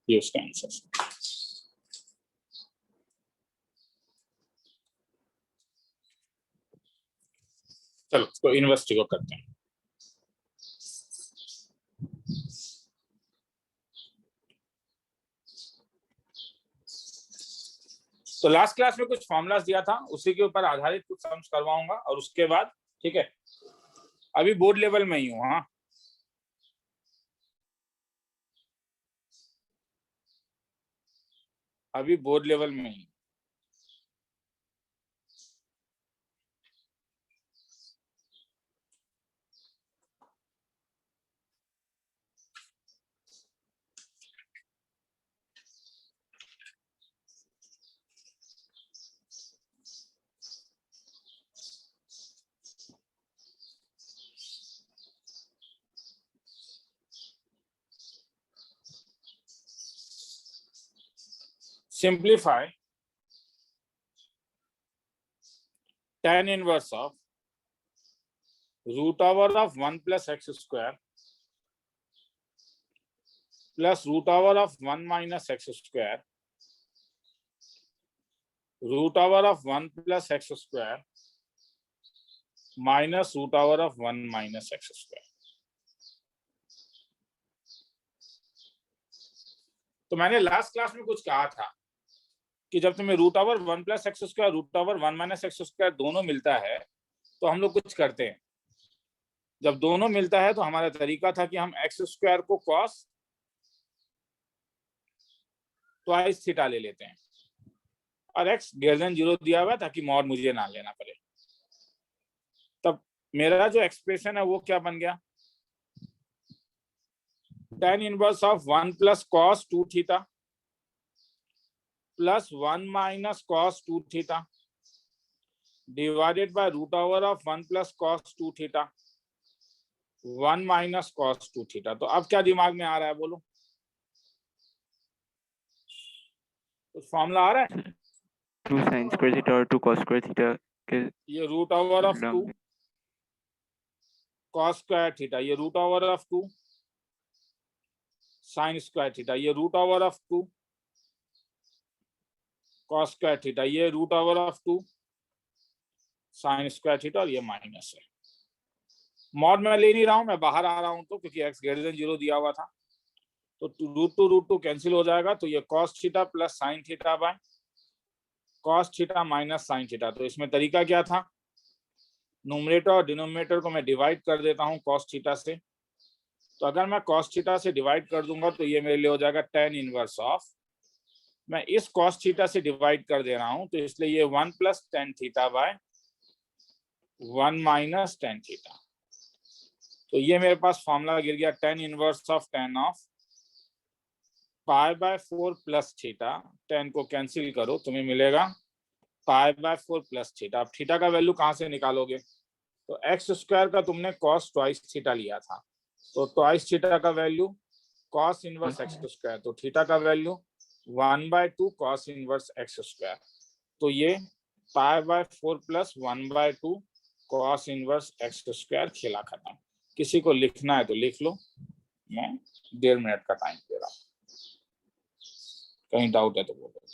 ये उसका आंसर। चलो तो इन्वर्सिटी को करते हैं। तो लास्ट क्लास में कुछ फॉर्मूलाज दिया था, उसी के ऊपर आधारित कुछ सम्स करवाऊंगा और उसके बाद, ठीक है, अभी बोर्ड लेवल में ही हूँ। हाँ, अभी बोर्ड लेवल में ही। Simplify tan inverse of root over of 1 plus x square plus root over of 1 minus x square root over of 1 plus x square minus root over of 1 minus x square। तो मैंने last class में कुछ कहा था कि जब तुम्हें root over 1 plus x square root over 1 minus x square दोनों मिलता है तो हम लोग कुछ करते हैं। जब दोनों मिलता है तो हमारा तरीका था कि हम एक्स स्क्वायर को कॉस ट्वाइस थीटा ले लेते हैं और एक्स ग्रेटर देन 0 दिया हुआ ताकि मॉड मुझे ना लेना पड़े। तब मेरा जो एक्सप्रेशन है वो क्या बन गया, tan inverse of 1 plus cos 2 theta plus 1 minus cos 2 theta divided by root over of 1 plus cos 2 theta 1 minus cos 2 theta. तो अब क्या दिमाग में आ रहा है बोलो, तो फॉर्मूला आ रहा है 2 sin स्क्वायर थीटा और 2 cos स्क्वायर थीटा के ये root over of 2 cos square theta, ये root over of 2 sin square theta, ये root over of 2 cos square theta, ये root over of 2 sin square theta और ये माइनस है। Mod में ले नहीं रहा हूं, मैं बाहर आ रहा हूं तो क्योंकि x ग्रेटर देन 0 दिया हुआ था तो रूट टू कैंसिल हो जाएगा तो ये cos theta plus sin theta by cos theta minus sin theta. तो इसमें तरीका क्या था, न्यूमरेटर और डिनोमिनेटर को मैं डिवाइड कर देता हूं cos थीटा से। तो अगर मैं cos थीटा से डिवाइड कर दूंगा तो ये मेरे लिए हो जाएगा tan इनवर्स ऑफ, मैं इस cos थीटा से डिवाइड कर दे रहा हूं तो इसलिए ये 1 plus tan theta by 1 minus tan theta. तो ये मेरे पास फॉर्मूला गिर गया tan inverse of tan of pi by 4 plus theta. tan को कैंसिल करो तुम्हें मिलेगा पाई बाय 4 प्लस थीटा। अब थीटा का वैल्यू कहां से निकालोगे, तो एक्स स्क्वायर का तुमने cos ट्वाइस थीटा लिया था तो ट्वाइस थीटा का value cos inverse x square, तो थीटा का value 1/2 cos inverse x square. तो ये पाई by 4 plus 1/2 cos inverse x square, खेला खत्म। किसी को लिखना है तो लिख लो, मैं 1.5 मिनट का टाइम दे रहा हूँ, कहीं डाउट है तो बोलो।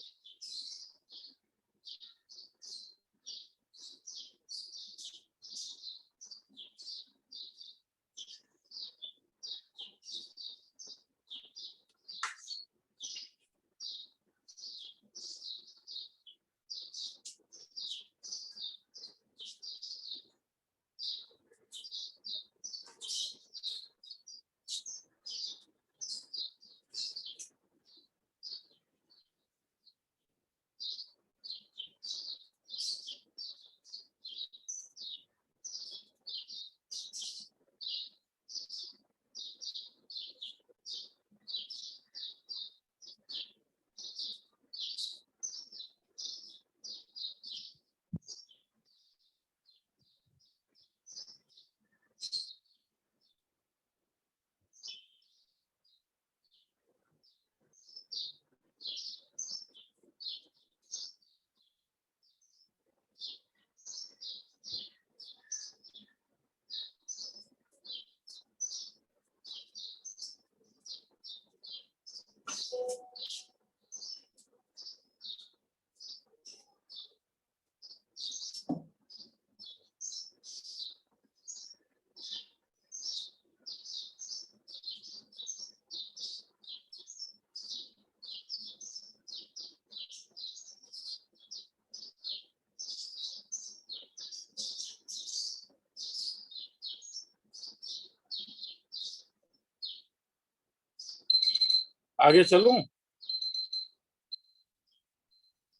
आगे चलूं?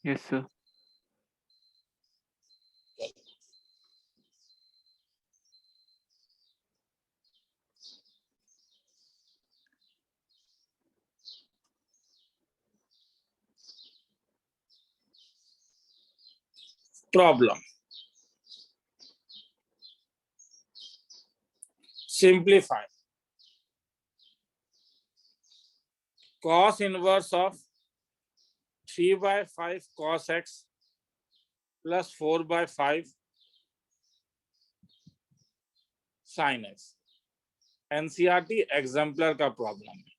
Yes, sir. Problem. Simplify. Cos inverse of 3/5 cos x plus 4/5 sin x. NCERT exemplar का प्रॉब्लम है।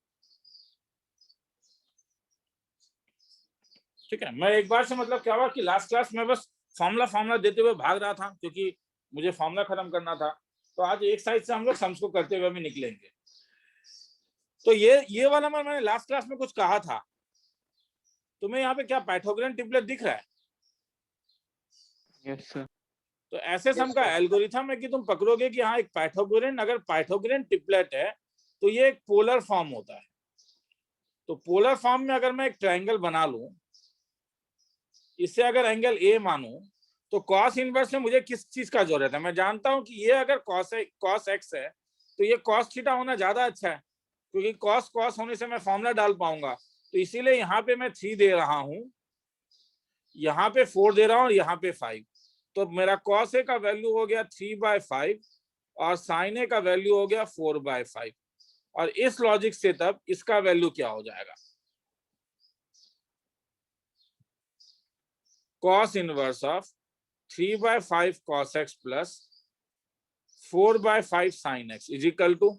ठीक है, मैं एक बार से मतलब क्या हुआ कि लास्ट क्लास में बस फॉर्मूला देते हुए भाग रहा था, क्योंकि मुझे फॉर्मूला खत्म करना था। तो आज एक साइड से हम लोग सम्स को करते हुए भी निकलेंगे। तो ये वाला मैंने लास्ट क्लास में कुछ कहा था। तुम्हें यहाँ पे क्या पाइथागोरन ट्रिपलेट दिख रहा है? Yes, sir. तो ऐसे सम का एल्गोरिथम है कि तुम पकड़ोगे कि हाँ एक पाइथागोरन, अगर पाइथागोरन ट्रिपलेट है तो ये एक पोलर फॉर्म होता है। तो पोलर फॉर्म में अगर मैं एक ट्रायंगल बना लूं, इससे अगर एंगल ए मानूं, तो कॉस इनवर्स में मुझे किस चीज का जरूरत है? मैं जानता हूं कि ये अगर कॉस एक्स है तो ये कॉस थीटा होना ज्यादा अच्छा है, क्योंकि कॉस कॉस होने से मैं फॉर्मूला डाल पाऊंगा। तो इसीलिए यहाँ पे मैं 3 दे रहा हूं, यहाँ पे 4 दे रहा हूं और यहाँ पे 5। तो मेरा कॉस ए का वैल्यू हो गया 3/5 और साइन ए का वैल्यू हो गया 4/5। और इस लॉजिक से तब इसका वैल्यू क्या हो जाएगा? Cos inverse of 3/5 cos x plus 4/5 sin x is equal to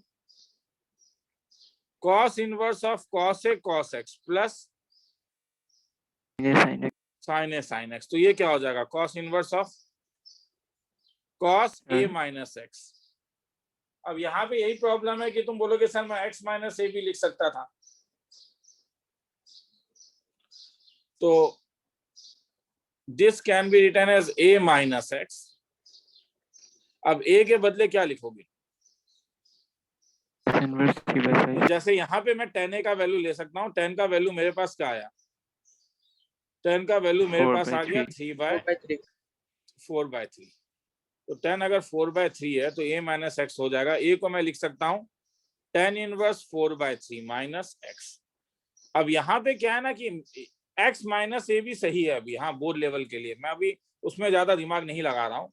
cos inverse of cos a cos x plus Sin x. sin a sin x। तो ये क्या हो जाएगा? cos inverse of cos a minus x। अब यहाँ पे यही problem है कि तुम बोलोगे सर मैं x माइनस a भी लिख सकता था। तो this can be written as a minus x। अब a के बदले क्या लिखोगे? Inverse 3/5. तो जैसे यहाँ पे मैं tan a का वैल्यू ले सकता हूँ। tan का वैल्यू मेरे पास क्या आया? tan का वैल्यू मेरे पास आ गया 3/4/3। तो 10 अगर 4/3 है तो a माइनस एक्स हो जाएगा। a को मैं लिख सकता हूँ tan इनवर्स 4/3 माइनस एक्स। अब यहाँ पे क्या है ना कि x माइनस ए भी सही है अभी, हाँ बोर्ड लेवल के लिए। मैं अभी उसमें ज्यादा दिमाग नहीं लगा रहा हूँ।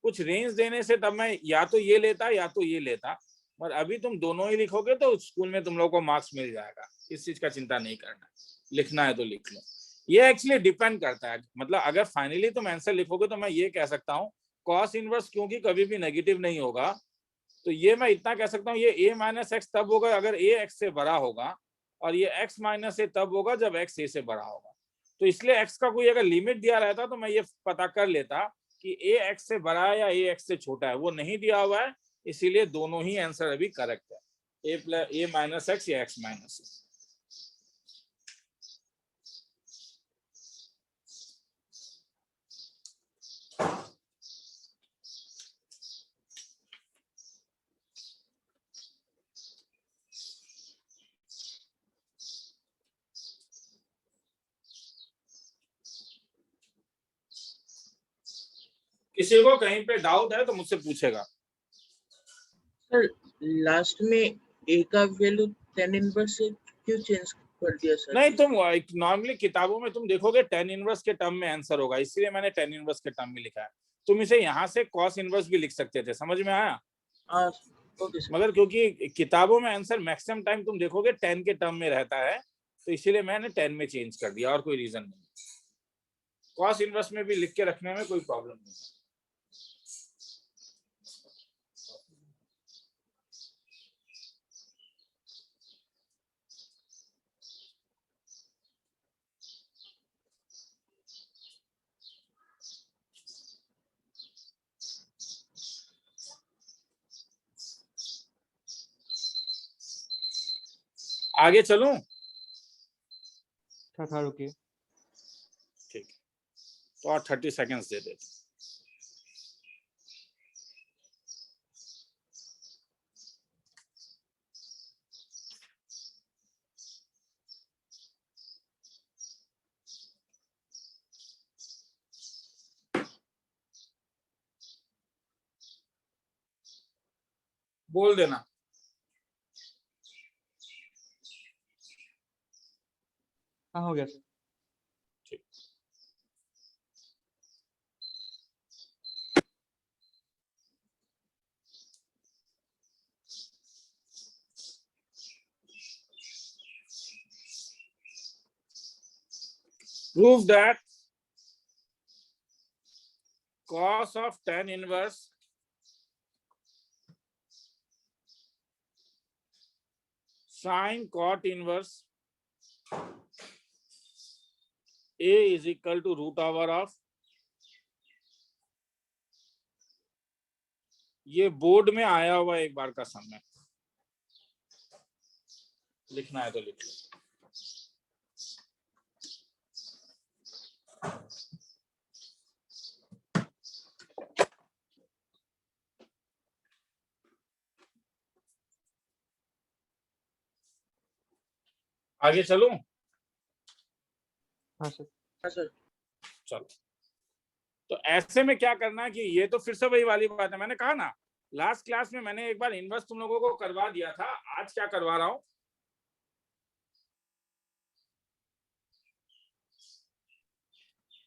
कुछ रेंज देने से तब मैं या तो ये लेता या तो ये लेता, पर अभी तुम दोनों ही लिखोगे तो स्कूल में तुम लोग को मार्क्स मिल जाएगा। इस चीज का चिंता नहीं करना, लिखना है तो लिख लो। ये एक्चुअली डिपेंड करता है, मतलब अगर फाइनली तुम आंसर लिखोगे तो मैं ये कह सकता हूँ कॉस इनवर्स क्योंकि कभी भी नेगेटिव नहीं होगा, तो ये मैं इतना कह सकता हूँ ये a माइनस एक्स तब होगा अगर a x से बड़ा होगा, और ये x माइनस ए तब होगा जब x a से बड़ा होगा। तो इसलिए x का कोई अगर लिमिट दिया रहता तो मैं ये पता कर लेता कि a x से बड़ा है या a x से छोटा है। वो नहीं दिया हुआ है, इसीलिए दोनों ही आंसर अभी करेक्ट है, a माइनस एक्स या x माइनस ए। किसी को कहीं पे डाउट है तो मुझसे पूछेगा। सर लास्ट में ए का वैल्यू tan इनवर्स से क्यों चेंज कर दिया सर? नहीं, तुम नॉर्मली किताबों में तुम देखोगे tan इनवर्स के टर्म में आंसर होगा, इसलिए मैंने tan इनवर्स के टर्म में लिखा है। तुम इसे यहाँ से cos इनवर्स भी लिख सकते थे, समझ में आया? हाँ ओके सर। मगर क्योंकि किताबों में आंसर मैक्सिमम टाइम तुम देखोगे 10 के टर्म में रहता है, तो इसीलिए मैंने 10 में चेंज कर दिया, और कोई रीजन नहीं। कॉस इनवर्स में भी लिख के रखने में कोई प्रॉब्लम नहीं। आगे चलूं? था रुकिए। ठीक, तो और 30 सेकेंड्स दे देते। बोल देना। हाँ हो गया सर। ठीक। Prove that cos of tan inverse sin cot inverse A is equal to root over of, ये बोर्ड में आया हुआ एक बार का सम है, लिखना है तो लिख लो। आगे चलूं? हाँ सर। हाँ सर। चलो, तो ऐसे में क्या करना है कि ये तो फिर से वही वाली बात है, मैंने कहा ना लास्ट क्लास में मैंने एक बार इनवर्स तुम लोगों को करवा दिया था, आज क्या करवा रहा हूं,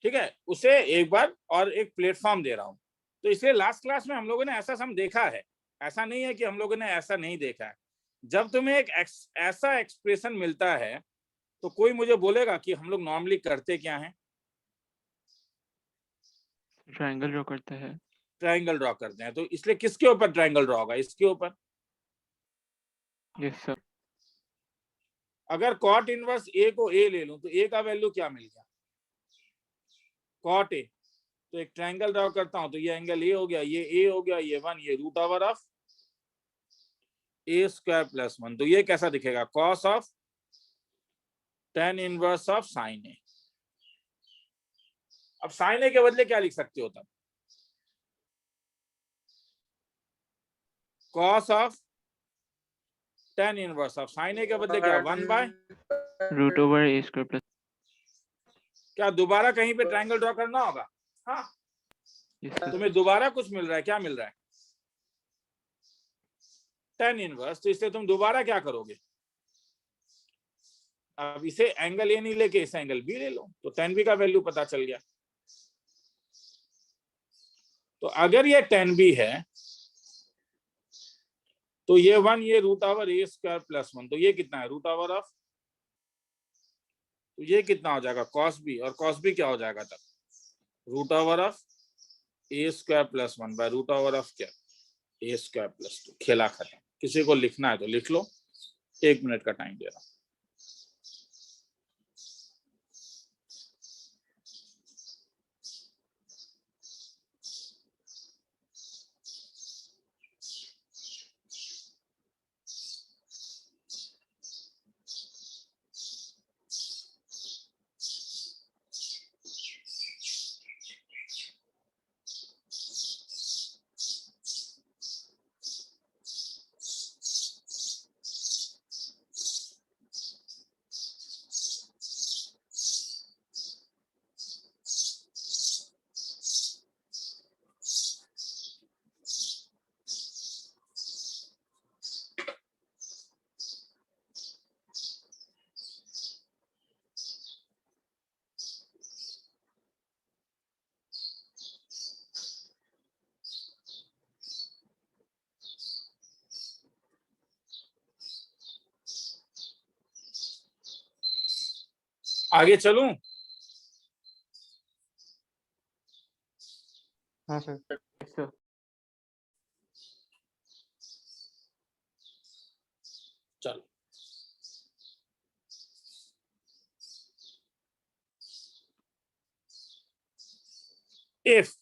ठीक है, उसे एक बार और एक प्लेटफॉर्म दे रहा हूं। तो इसलिए लास्ट क्लास में हम लोगों ने ऐसा सम देखा है, ऐसा नहीं है कि हम लोगों ने ऐसा नहीं देखा है। जब तुम्हें एक ऐसा एक्सप्रेशन मिलता है तो कोई मुझे बोलेगा कि हम लोग नॉर्मली करते क्या हैं, ट्रायंगल ड्रॉ करते हैं। ट्रायंगल ड्रॉ करते हैं। तो इसलिए किसके ऊपर ट्रायंगल ड्रॉ होगा, इसके ऊपर। Yes sir. अगर कॉट इनवर्स ए को ए ले लूं तो ए का वैल्यू क्या मिल गया, कॉट ए। तो एक ट्रायंगल ड्रॉ करता हूं तो ये एंगल ए हो गया, ये ए हो गया, ये 1, ये root over of A square plus 1। तो ये कैसा दिखेगा, cos of tan inverse of sine A. अब साइन ए के बदले क्या लिख सकते हो तब, cos of tan inverse of sine A के बदले क्या, 1/, रूट ओवर ए स्क्वायर प्लस। क्या दोबारा कहीं पे ट्रायंगल ड्रॉ करना होगा? हाँ, यस सर। तुम्हें दोबारा कुछ मिल रहा है, क्या मिल रहा है, tan इनवर्स। तो इससे तुम दोबारा क्या करोगे, अब इसे एंगल ए नहीं लेके इसे एंगल बी ले लो, तो tan बी का वैल्यू पता चल गया। तो अगर ये tan बी है तो ये 1, ये रूट ओवर ए स्क्वायर प्लस 1, तो ये कितना है, रूट ओवर ऑफ, तो ये कितना हो जाएगा, cos बी, और cos बी क्या हो जाएगा तब, root over of A square plus 1 by root over of क्या, ए स्क्वायर प्लस 2। खेला खत्म। किसी को लिखना है तो लिख लो, 1 मिनट का टाइम दे रहा हूं। आगे चलूं? हाँ सर। Yes sir. चलो, if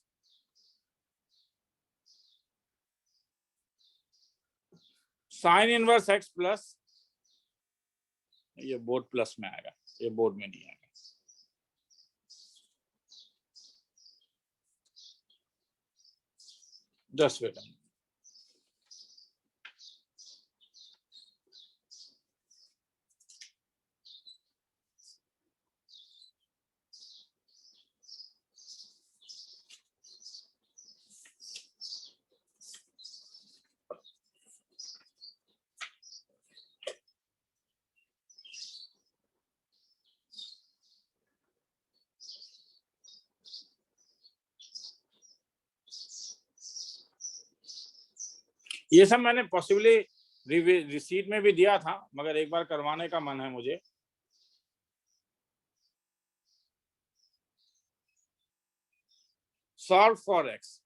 sign inverse x plus, ये बोर्ड प्लस में आएगा, ये बोर्ड में नहीं आएगा। जस्ट वेट, ये सब मैंने पॉसिबली रिसीट में भी दिया था, मगर एक बार करवाने का मन है मुझे। सॉल्व फॉर एक्स,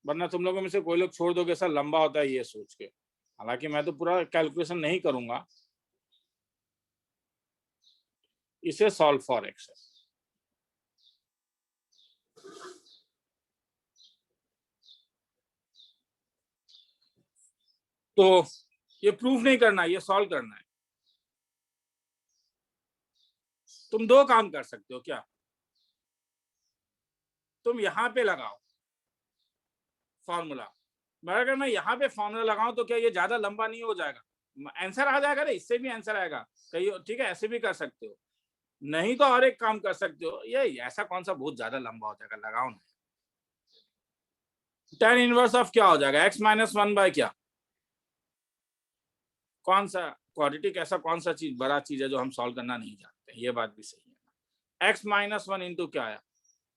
वरना तुम लोगों में से कोई लोग छोड़ दोगे सर लंबा होता है ये सोच के। हालांकि मैं तो पूरा कैलकुलेशन नहीं करूंगा, इसे सॉल्व फॉर एक्स है। तो ये प्रूफ नहीं करना, ये सॉल्व करना है। तुम दो काम कर सकते हो क्या, तुम यहां पे लगाओ फॉर्मूला, मगर अगर मैं यहाँ पे फॉर्मूला लगाऊं तो क्या ये ज्यादा लंबा नहीं हो जाएगा? आंसर आ जाएगा ना, इससे भी आंसर आएगा कहीं, ठीक है, ऐसे भी कर सकते हो। नहीं तो और एक काम कर सकते हो, ये ऐसा कौन सा बहुत ज्यादा लंबा हो जाएगा, लगाओ ना। tan इनवर्स ऑफ क्या हो जाएगा, x माइनस 1 बाय क्या, कौन सा क्वाड्रेटिक ऐसा कौन सा चीज बड़ा चीज है जो हम सॉल्व करना नहीं जानते, ये बात भी सही है। x माइनस 1 इंटू क्या आया,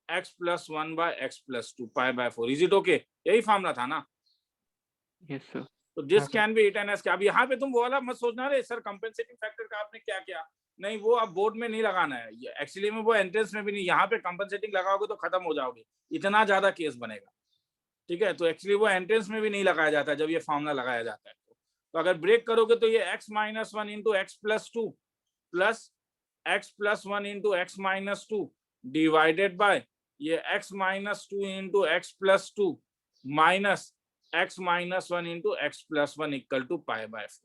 x plus 1 by x plus 2 pi by 4, is it okay? यही फॉर्मूला था ना। Yes, sir. तो दिस हाँ, sir. Can be written as क्या। अब यहाँ पे तुम वो वाला मत सोचना रे सर कंपेंसेटिंग फैक्टर का आपने क्या किया, नहीं वो अब बोर्ड में नहीं लगाना है, एक्चुअली में वो एंट्रेंस में भी नहीं, यहाँ पे कंपेंसेटिंग लगाओगे तो खत्म हो जाओगे, इतना ज्यादा केस बनेगा, ठीक है। तो एक्चुअली वो एंट्रेंस में भी नहीं लगाया जाता जब ये फॉर्मूला लगाया जाता है। तो अगर ब्रेक करोगे तो ये x minus 1 into x plus 2 plus x plus 1 into x minus 2 divided by ये x minus 2 into x plus 2 minus x minus 1 into x plus 1 equal to pi by 4।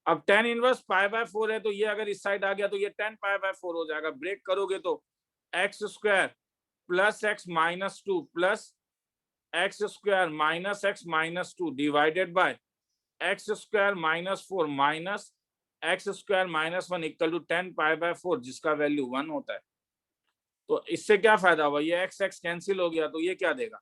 अब tan इनवर्स पाई बाय 4 है, तो ये अगर इस side आ गया तो ये tan पाई बाय 4 हो जाएगा। ब्रेक करोगे तो x square plus x minus 2 plus x square minus x minus 2 divided by x square minus 4 minus x square minus 1 equal to tan pi by 4, जिसका वैल्यू 1 होता है। तो इससे क्या फायदा हुआ, ये एक्स एक्स कैंसिल हो गया, तो ये क्या देगा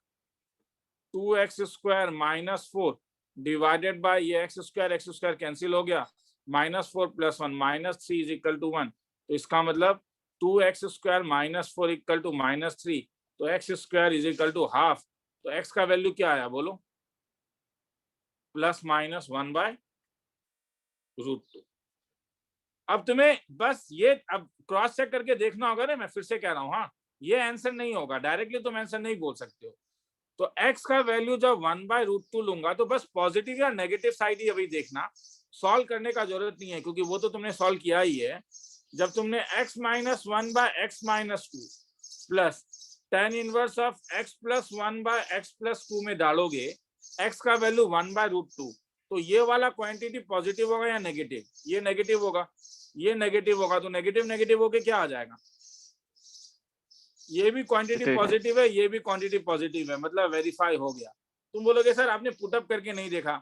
2x square minus 4 divided by ये एक्स स्क्वायर कैंसिल हो गया, minus 4 plus 1 minus 3 is equal to 1। तो इसका मतलब 2x square minus 4 equal to minus 3, तो x square is equal to half. तो x का वैल्यू क्या आया बोलो, प्लस माइनस 1 बाय रूट 2। अब तुम्हें बस ये अब क्रॉस चेक करके देखना होगा ना, मैं फिर से कह रहा हूँ, हाँ ये आंसर नहीं होगा, डायरेक्टली तुम आंसर नहीं बोल सकते हो। तो x का वैल्यू जब 1 बाय रूट 2 लूंगा तो बस पॉजिटिव या नेगेटिव साइड ही अभी देखना, सॉल्व करने का जरूरत नहीं है क्योंकि वो तो तुमने सॉल्व किया ही है। जब तुमने x minus 1 by x minus 2 plus tan inverse of x plus 1 by x plus 2 में डालोगे x का वैल्यू 1 बाय रूट 2, तो ये वाला क्वांटिटी पॉजिटिव होगा या नेगेटिव, ये नेगेटिव होगा, ये नेगेटिव होगा, तो नेगेटिव नेगेटिव होके क्या आ जाएगा, ये भी क्वांटिटी Positive. पॉजिटिव है, ये भी क्वांटिटी पॉजिटिव है, मतलब वेरीफाई हो गया। तुम बोलोगे सर आपने पुटअप करके नहीं देखा,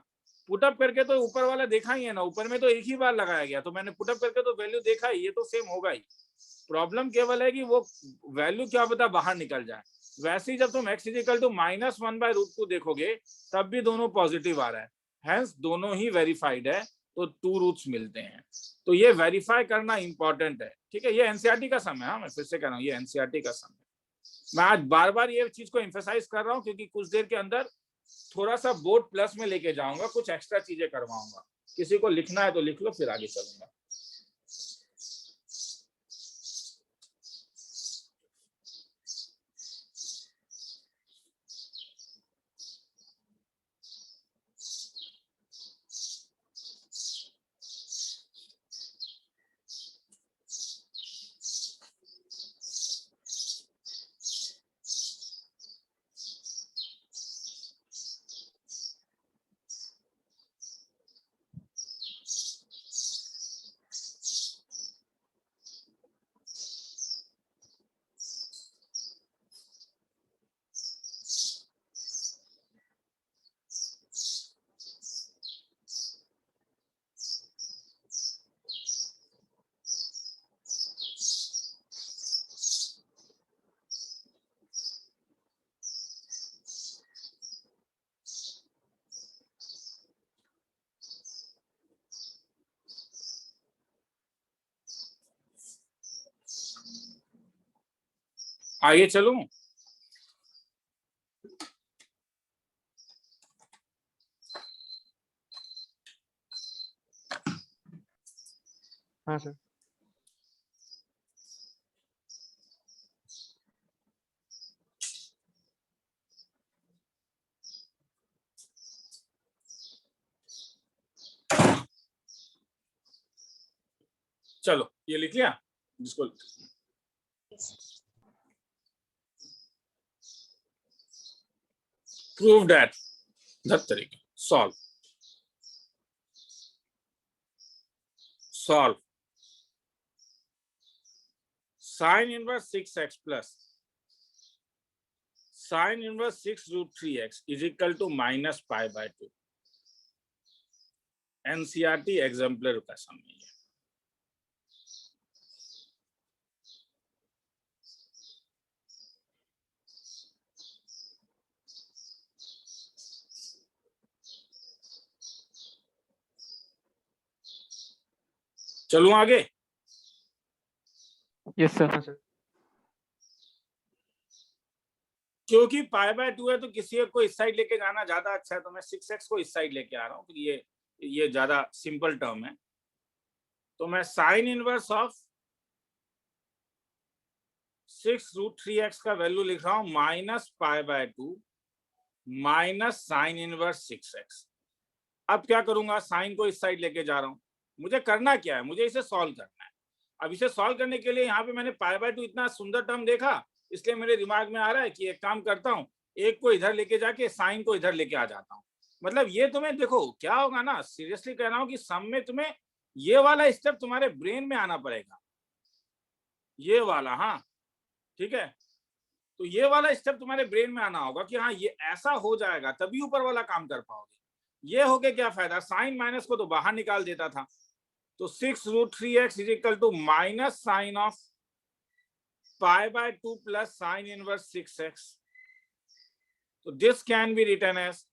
पुटअप करके तो ऊपर वाला देखा ही है ना, ऊपर में तो एक ही बार लगाया गया, तो मैंने पुटअप करके तो वैल्यू देखा ही, ये तो सेम होगा ही। प्रॉब्लम केवल है कि वो वैल्यू क्या पता बाहर निकल जाए। वैसे ही जब तुम x equal to minus 1 by root 2 देखोगे तब भी दोनों पॉजिटिव आ रहा है, हेंस दोनों ही वेरीफाइड है, तो 2 रूट्स मिलते हैं। तो ये वेरीफाई करना इंपॉर्टेंट है, ठीक है। ये एनसीईआरटी का सम है, हाँ मैं फिर से कह रहा हूँ ये एनसीईआरटी का सम है। मैं आज बार बार ये चीज को एम्फेसाइज कर रहा हूँ क्योंकि कुछ देर के अंदर थोड़ा सा बोर्ड प्लस में लेके जाऊंगा, कुछ एक्स्ट्रा चीजें करवाऊंगा। किसी को लिखना है तो लिख लो, फिर आगे चलूंगा। आगे चलूं। हाँ सर। चलो ये लिख लिया जिसको प्रूव दैट दैट तरीका solve sin inverse 6x plus sin inverse 6 root 3x is equal to minus pi by 2. NCERT exemplar question में है। चलूं आगे? Yes, sir. हाँ सर। क्योंकि पाई बाय 2 है तो किसी को इस साइड लेके जाना ज्यादा अच्छा है, तो मैं 6x को इस साइड लेके आ रहा हूँ क्योंकि ये ज्यादा सिंपल टर्म है। तो मैं sign inverse of 6 root 3x का वैल्यू लिख रहा हूं minus pi by 2 minus sign inverse 6x। अब क्या करूंगा, साइन को इस साइड लेके जा रहा हूं। मुझे करना क्या है, मुझे इसे सॉल्व करना है। अब इसे सॉल्व करने के लिए यहाँ पे मैंने पाई बाय 2 इतना सुंदर टर्म देखा, इसलिए मेरे दिमाग में आ रहा है कि एक काम करता हूँ, एक को इधर लेके जाके साइन को इधर लेके आ जाता हूँ। मतलब ये तुम्हें देखो क्या होगा ना, सीरियसली कह रहा हूँ कि सम में तुम्हें ये वाला स्टेप तुम्हारे ब्रेन में आना पड़ेगा, ये वाला। हाँ ठीक है, तो ये वाला स्टेप तुम्हारे ब्रेन में आना होगा कि हाँ ये ऐसा हो जाएगा, तभी ऊपर वाला काम कर पाओगे। ये हो गया क्या फायदा, साइन माइनस को तो बाहर निकाल देता था। तो 6 root 3x is equal to minus sine of pi by 2 plus sine inverse 6x। तो this can be written as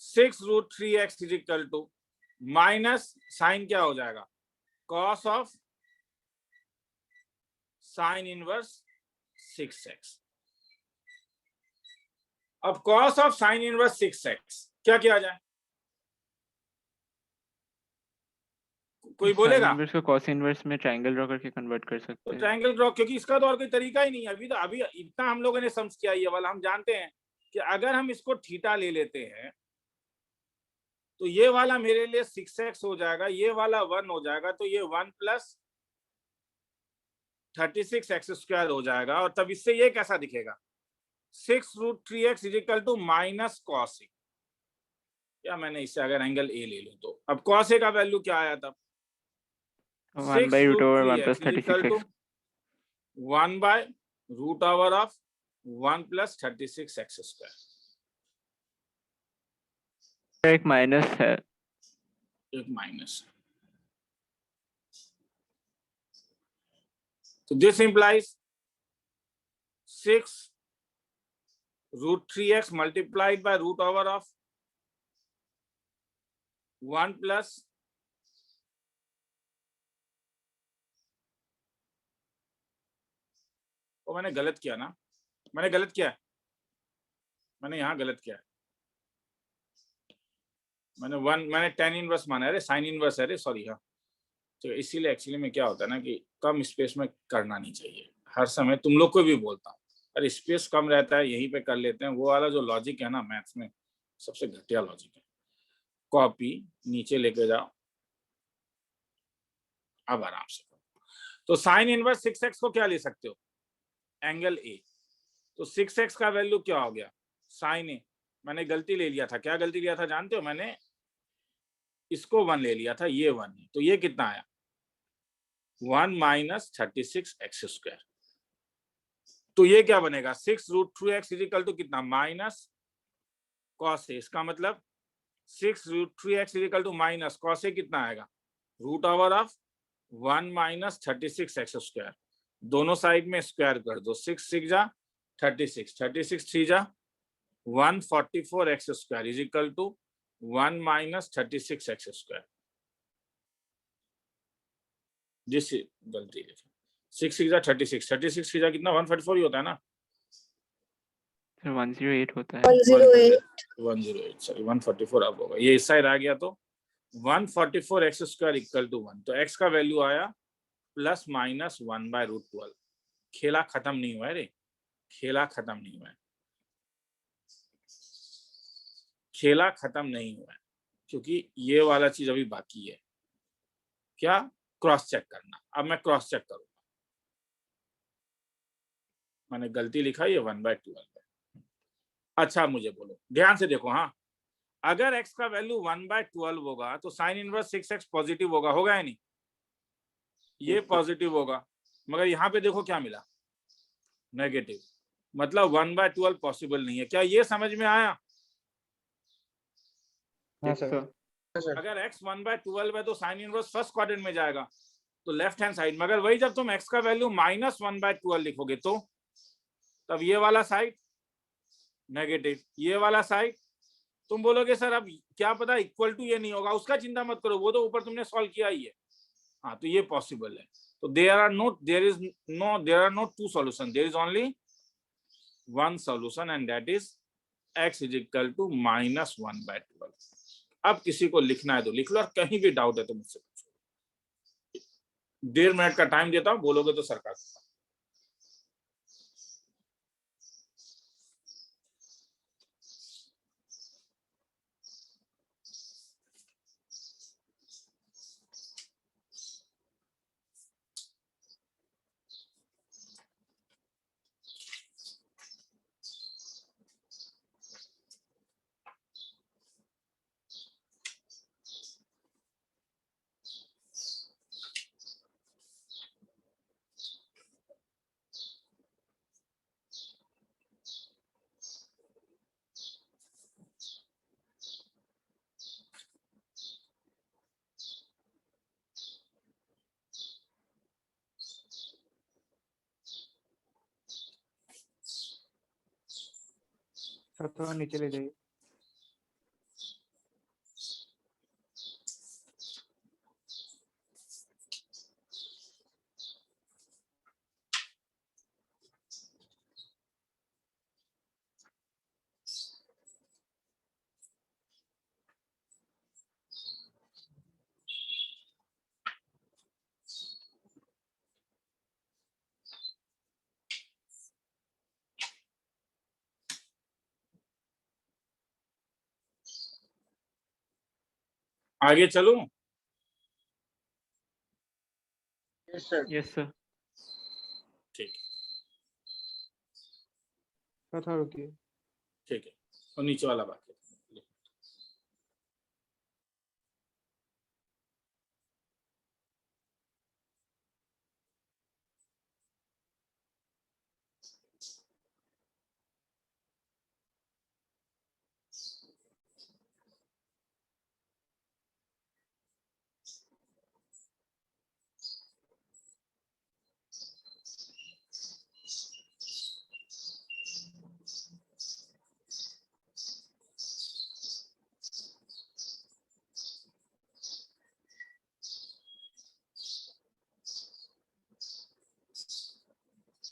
6 root 3x is equal to minus sine क्या हो जाएगा, cos of sine inverse 6x। अब cos of sine inverse 6x क्या किया जाए, कोई बोलेगा? Sin inverse को cos inverse में ट्रायंगल ड्रॉ करके कन्वर्ट कर सकते तो हैं। ट्रायंगल ड्रॉ, क्योंकि इसका तो और कोई तरीका ही नहीं है। अभी इतना हम लोगों ने समझ किया ये वाला, हम जानते हैं कि अगर हम इसको थीटा ले लेते हैं तो ये वाला मेरे लिए 6x हो जाएगा, ये वाला 1 हो जाएगा, तो ये 1 प्लस 36x स्क्वायर हो जाएगा। और तब इससे ये कैसा दिखेगा, 6 root 3x is equal to minus cos A. या मैंने इससे अगर एंगल ए ले लूं तो अब कॉस ए का वैल्यू क्या आया तब, 1 by root over 1 plus 36x 1 by root over of 1 plus 36x square। एक माइनस है, एक माइनस है। तो this implies 6 root 3x multiplied by root over of 1 plus वो मैंने गलत किया ना, मैंने गलत किया है, मैंने यहाँ गलत किया है। मैंने tan इनवर्स माना है, अरे साइन इनवर्स है, अरे सॉरी। हाँ तो इसीलिए एक्चुअली में क्या होता है ना कि कम स्पेस में करना नहीं चाहिए। हर समय तुम लोग को भी बोलता हूँ, अरे स्पेस कम रहता है यहीं पे कर लेते हैं। वो वाला जो लॉजिक है ना मैथ्स में, सबसे घटिया लॉजिक है। कॉपी नीचे लेके जाओ, अब आराम से करो। तो साइन इनवर्स 6x को क्या ले सकते हो, एंगल ए। तो 6x का वैल्यू क्या हो गया, साइन ए। मैंने गलती ले लिया था, क्या गलती लिया था जानते हो, मैंने इसको 1 ले लिया था, ये 1 है। तो ये कितना आया, 1 माइनस 36x स्क्वायर। तो ये क्या बनेगा, 6 root 2x is equal to कितना, माइनस कॉस ए। इसका मतलब 6 root 3x is equal to minus cos A कितना आएगा, root over of 1 minus 36x square. दोनों साइड में स्क्वायर कर दो, 6 6 जा 36, 36 3 जा 144x square is equal to 1 minus 36x square. जिस गलती है 6 6 जा 36, 36 3 जा कितना, 144 ही होता है ना, 108 होता है। 108 108 सॉरी 144 अब होगा, ये इस साइड आ गया तो 144x² इक्वल टू 1, तो x का वैल्यू आया ±1/√12। खेला खत्म नहीं हुआ है रे, खेला खत्म नहीं हुआ है, खेला खत्म नहीं हुआ है, क्योंकि ये वाला चीज अभी बाकी है। क्या? क्रॉस चेक करना। अब मैं क्रॉस चेक करूंगा, मैंने गलती लिखा, ये 1/12 है। अच्छा मुझे बोलो, ध्यान से देखो। हाँ, अगर x का वैल्यू 1/12 होगा तो साइन इनवर्स 6x पॉजिटिव होगा या नहीं? ये पॉजिटिव होगा, मगर यहाँ पे देखो क्या मिला, नेगेटिव। मतलब 1/12 पॉसिबल नहीं है। क्या ये समझ में आया? हाँ Yes, सर। sir. अगर x 1/12 है तो साइन इनवर्स फर्स्ट क्वाड्रेंट में जाएगा, तो लेफ्ट हैंड साइड। मगर वही जब तुम x का वैल्यू -1/12 लिखोगे तो तब ये वाला साइड नेगेटिव, ये वाला साइड। तुम बोलोगे सर अब क्या पता इक्वल टू ये नहीं होगा, उसका चिंता मत करो, वो तो ऊपर तुमने सॉल्व किया ही है। हाँ, तो ये पॉसिबल है। तो there are no two solution, there is only one solution, and that is x is equal to -1/12। अब किसी को लिखना है तो लिख लो, और कहीं भी डाउट है तो मुझसे पूछो। 1.5 मिनट का टाइम देता हूं, बोलोगे तो सरकार। सर थोड़ा नीचे ले जाइए। आगे चलूं? Yes, sir. Yes, sir. ठीक है, सर थोड़ा रुकिए। ठीक है। और नीचे वाला बाकी है।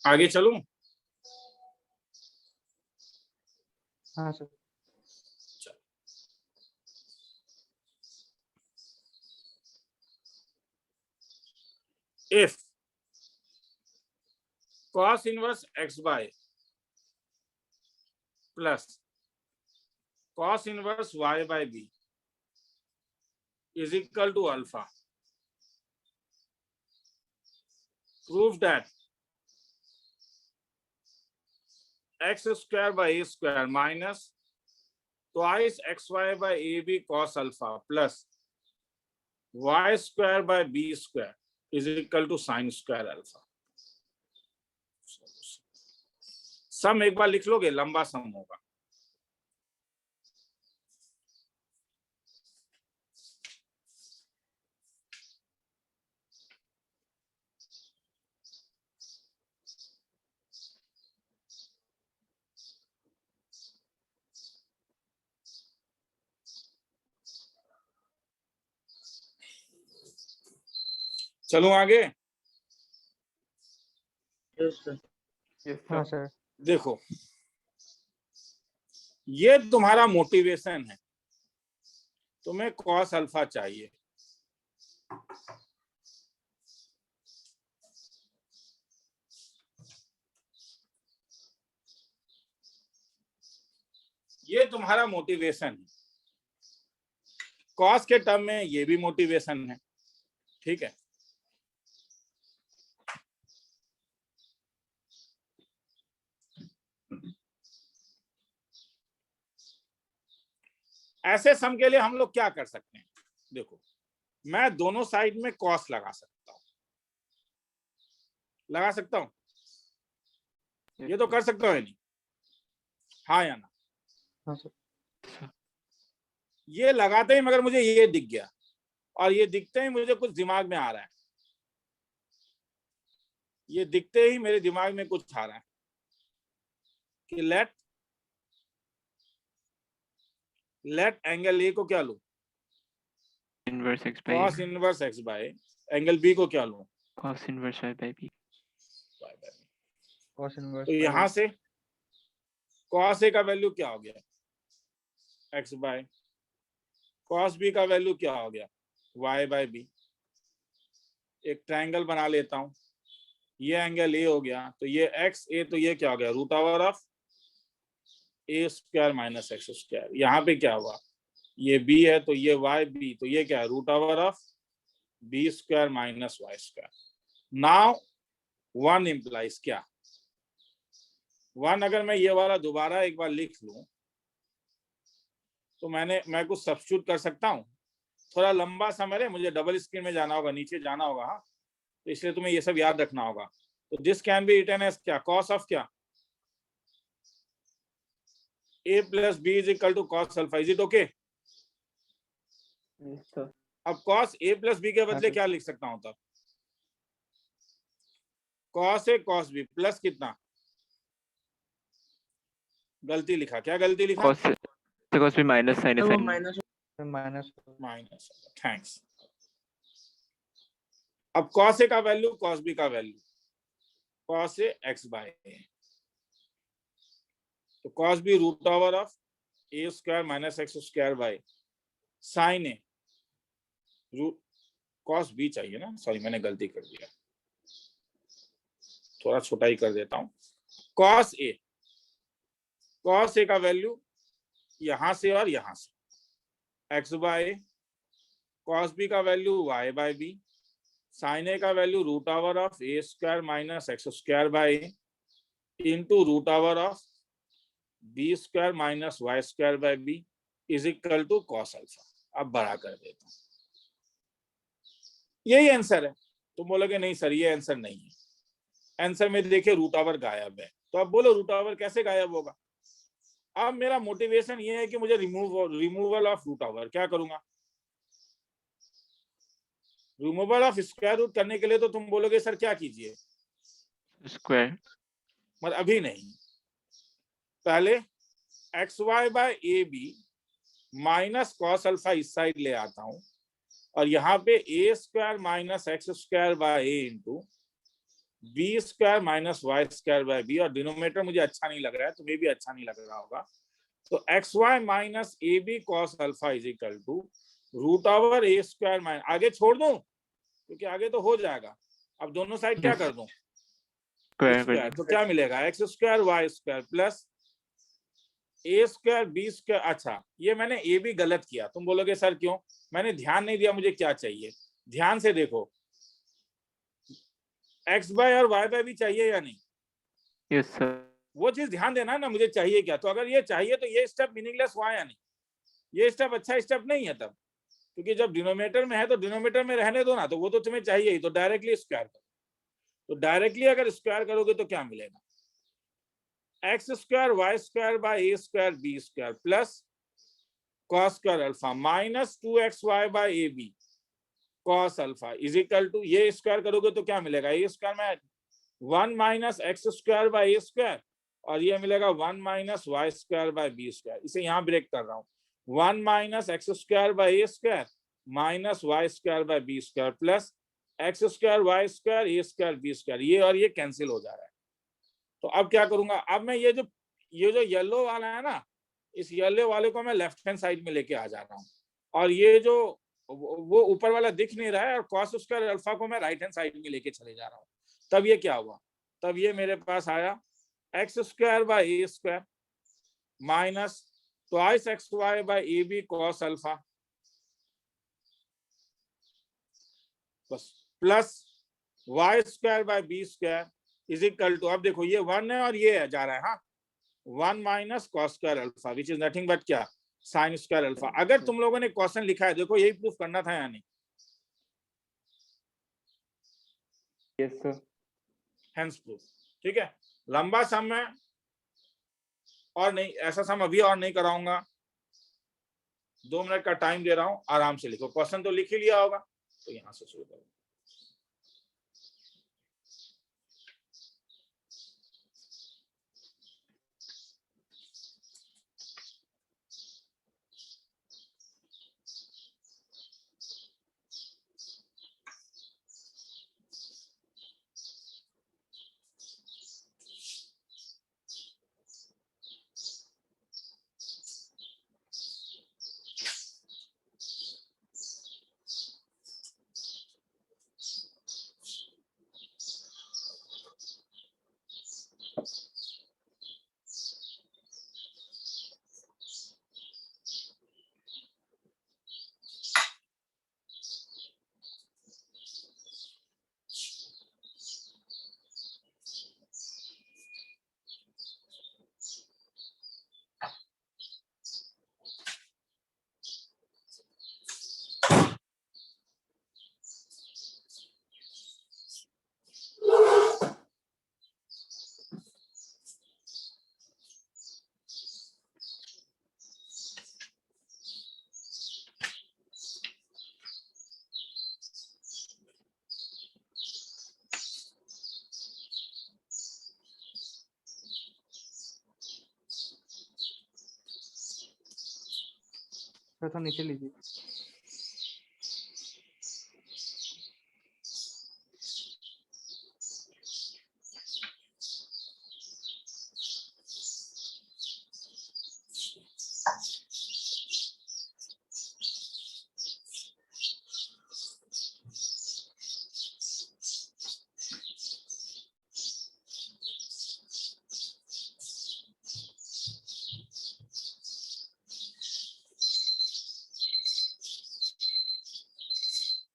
आगे चलूं? हाँ sir. If cos inverse x by plus cos inverse y by b is equal to alpha, prove that x square by a square minus twice xy by ab cos alpha plus y square by b square is equal to sin square alpha. सम एक बार लिख लोगे, लंबा सम होगा। चलो आगे। Yes, sir. Yes, हाँ sir. Sir. देखो, ये तुम्हारा मोटिवेशन है तुम्हें कॉस अल्फा चाहिए, ये तुम्हारा मोटिवेशन है। कॉस के टर्म में ये भी मोटिवेशन है, ठीक है। ऐसे सम के लिए हम लोग क्या कर सकते हैं, देखो मैं दोनों साइड में कॉस लगा सकता हूं, लगा सकता हूं, ये तो कर सकता हूं नहीं, हाँ या ना? हाँ सर। ये लगाते ही मगर मुझे ये दिख गया, और ये दिखते ही मुझे कुछ दिमाग में आ रहा है, ये दिखते ही मेरे दिमाग में कुछ आ रहा है कि लेट एंगल ए को क्या लूं, Inverse x by cos inverse x by angle B को क्या लूं, cos inverse y by b. cos inverse तो यहां से कॉस ए का वैल्यू क्या हो गया, एक्स बाय, कॉस बी का वैल्यू क्या हो गया, वाई बाय बी। एक ट्रायंगल बना लेता हूं, ये एंगल ए हो गया, तो ये एक्स ए, तो ये क्या हो गया, root over of A square minus x square. यहाँ पे क्या हुआ, ये बी है तो ये वाई बी, तो ये क्या है, root over of B square minus Y square. Now one implies क्या, वन अगर मैं ये वाला दोबारा एक बार लिख लूं तो मैं कुछ सब्स्टिट्यूट कर सकता हूं। थोड़ा लंबा समय है, मुझे डबल स्क्रीन में जाना होगा, नीचे जाना होगा, हाँ, तो इसलिए तुम्हें ये सब याद रखना होगा। तो this can be written as क्या, कॉस ऑफ क्या, a plus b is equal to cos alpha, is it okay? अब कॉस a प्लस बी के बदले क्या लिख सकता हूं तब, cos a cos b plus कितना, गलती लिखा, क्या गलती लिखा, cos b minus sin वो sin. Minus minus, thanks. अब कॉस ए का वैल्यू कॉस बी का value, cos a x by a, तो cos b root over of A square minus x square by sine a root, cos b चाहिए ना, sorry मैंने गलती कर दिया, थोड़ा छोटा ही कर देता हूं। कॉस ए का वैल्यू यहां से और यहां से, एक्स बाय, कॉस बी का value Y by B, sine A का value root over of A square minus x square by into root over of B square minus Y square by B is equal to cos alpha. अब बड़ा कर देता हूं, यही answer है। तुम बोलोगे नहीं सर ये आंसर नहीं है, आंसर में देखिए रूट ओवर गायब है, तो अब बोलो रूट ओवर कैसे गायब होगा। अब मेरा मोटिवेशन ये है कि मुझे रिमूवल ऑफ रूट ओवर, क्या करूंगा, रिमूवल ऑफ स्क्वायर रूट करने के लिए तो तुम बोलोगे सर क्या कीजिए, Square. मतलब अभी नहीं, पहले X Y by A B minus cos alpha इस साइड ले आता हूं, और यहाँ पे A square minus x square by A into B square minus Y square by B, और डिनोमिनेटर मुझे अच्छा नहीं लग रहा है, तुम्हें भी अच्छा नहीं लग रहा होगा, तो x y minus a b cos alpha is equal to root over A square minus, आगे छोड़ दूं क्योंकि आगे तो हो जाएगा, अब दोनों साइड क्या कर दूं, स्क्वायर, तो क्या मिलेगा, x square Y square plus A square B square. अच्छा ये मैंने ए भी गलत किया, तुम बोलोगे सर क्यों, मैंने ध्यान नहीं दिया मुझे क्या चाहिए, ध्यान से देखो, एक्स बाय और वाई बाय भी चाहिए या नहीं, Yes sir. वो चीज ध्यान देना ना, मुझे चाहिए क्या, तो अगर ये चाहिए तो ये स्टेप मीनिंगलेस हुआ या नहीं, ये स्टेप अच्छा स्टेप नहीं है तब, क्योंकि जब डिनोमिनेटर में है तो डिनोमिनेटर में रहने दो ना, तो वो तो तुम्हें चाहिए ही, तो डायरेक्टली स्क्वायर करो, तो डायरेक्टली अगर स्क्वायर करोगे तो क्या मिलेगा, x square Y square by a square B square plus cos square alpha minus 2xy by A b cos alpha is equal to, ये स्क्वायर करोगे तो क्या मिलेगा, ए स्क्वायर में 1 minus x square by a square, और ये मिलेगा 1 minus Y square by b square, इसे यहाँ ब्रेक कर रहा हूँ, 1 minus x square by a square minus Y square by b square plus x square Y square A square B square, ये और ये कैंसिल हो जा रहा है। तो अब क्या करूंगा, अब मैं ये जो येलो वाला है ना, इस येलो वाले को मैं लेफ्ट हैंड साइड में लेके आ जा रहा हूँ, और ये जो वो ऊपर वाला दिख नहीं रहा है, और कॉस स्क्वायर अल्फा को मैं राइट हैंड साइड में लेके चले जा रहा हूँ, तब ये क्या हुआ, तब ये मेरे पास आया x square by a square minus twice x y by a b cos alpha plus y square by b square is equal to, अब देखो ये 1 है और ये जा रहा है, हाँ 1 minus cos square alpha which is nothing but क्या, साइन स्क्वायर अल्फा। अगर तुम लोगों ने क्वेश्चन लिखा है, देखो यही प्रूफ करना था या नहीं, Yes, sir. Hence proof. ठीक है, लंबा सम है और नहीं, ऐसा सम अभी और नहीं कराऊंगा, 2 मिनट का टाइम दे रहा हूं, आराम से लिखो, क्वेश्चन तो लिख ही लिया होगा, तो यहां से शुरू करो। थोड़ा नीचे लीजिए।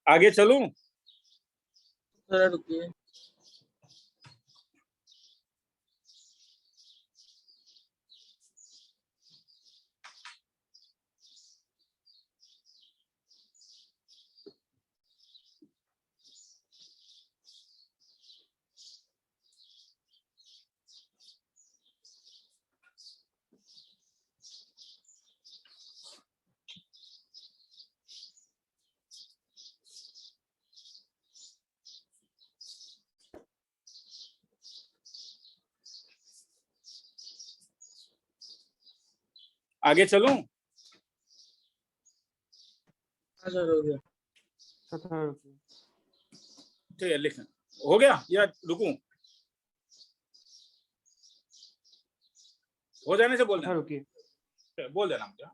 आगे चलूं? थोड़ा रुकिए। आगे चलूं? हाँ सर, हो गया। थोड़ा रुकिए। ठीक है, लिख, हो गया या रुकूं? हो जाने से बोल थोड़ा देना, रुकिए। बोल देना मुझे।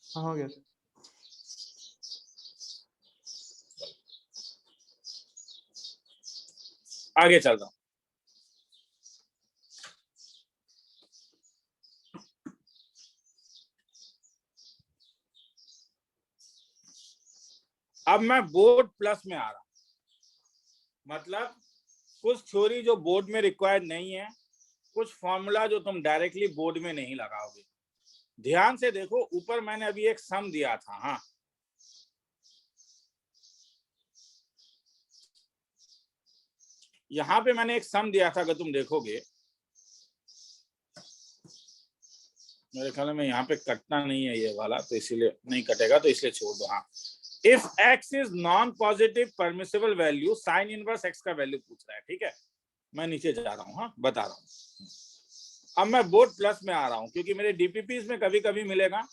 हाँ हो गया सर। आगे चल रहा हूं। अब मैं बोर्ड प्लस में आ रहा हूं, मतलब कुछ थ्योरी जो बोर्ड में रिक्वायर्ड नहीं है, कुछ फॉर्मूला जो तुम डायरेक्टली बोर्ड में नहीं लगाओगे। ध्यान से देखो, ऊपर मैंने अभी एक सम दिया था, हाँ यहां पे मैंने एक सम दिया था, अगर तुम देखोगे, मेरे ख्याल में यहाँ पे कटना नहीं है ये वाला, तो इसीलिए नहीं कटेगा, तो इसलिए छोड़ दो। हाँ, if x is non positive permissible value, sign inverse x का वैल्यू पूछ रहा है, ठीक है। मैं नीचे जा रहा हूँ, हाँ बता रहा हूँ। अब मैं बोर्ड प्लस में आ रहा हूँ क्योंकि मेरे डीपीपीज में कभी कभी मिलेगा,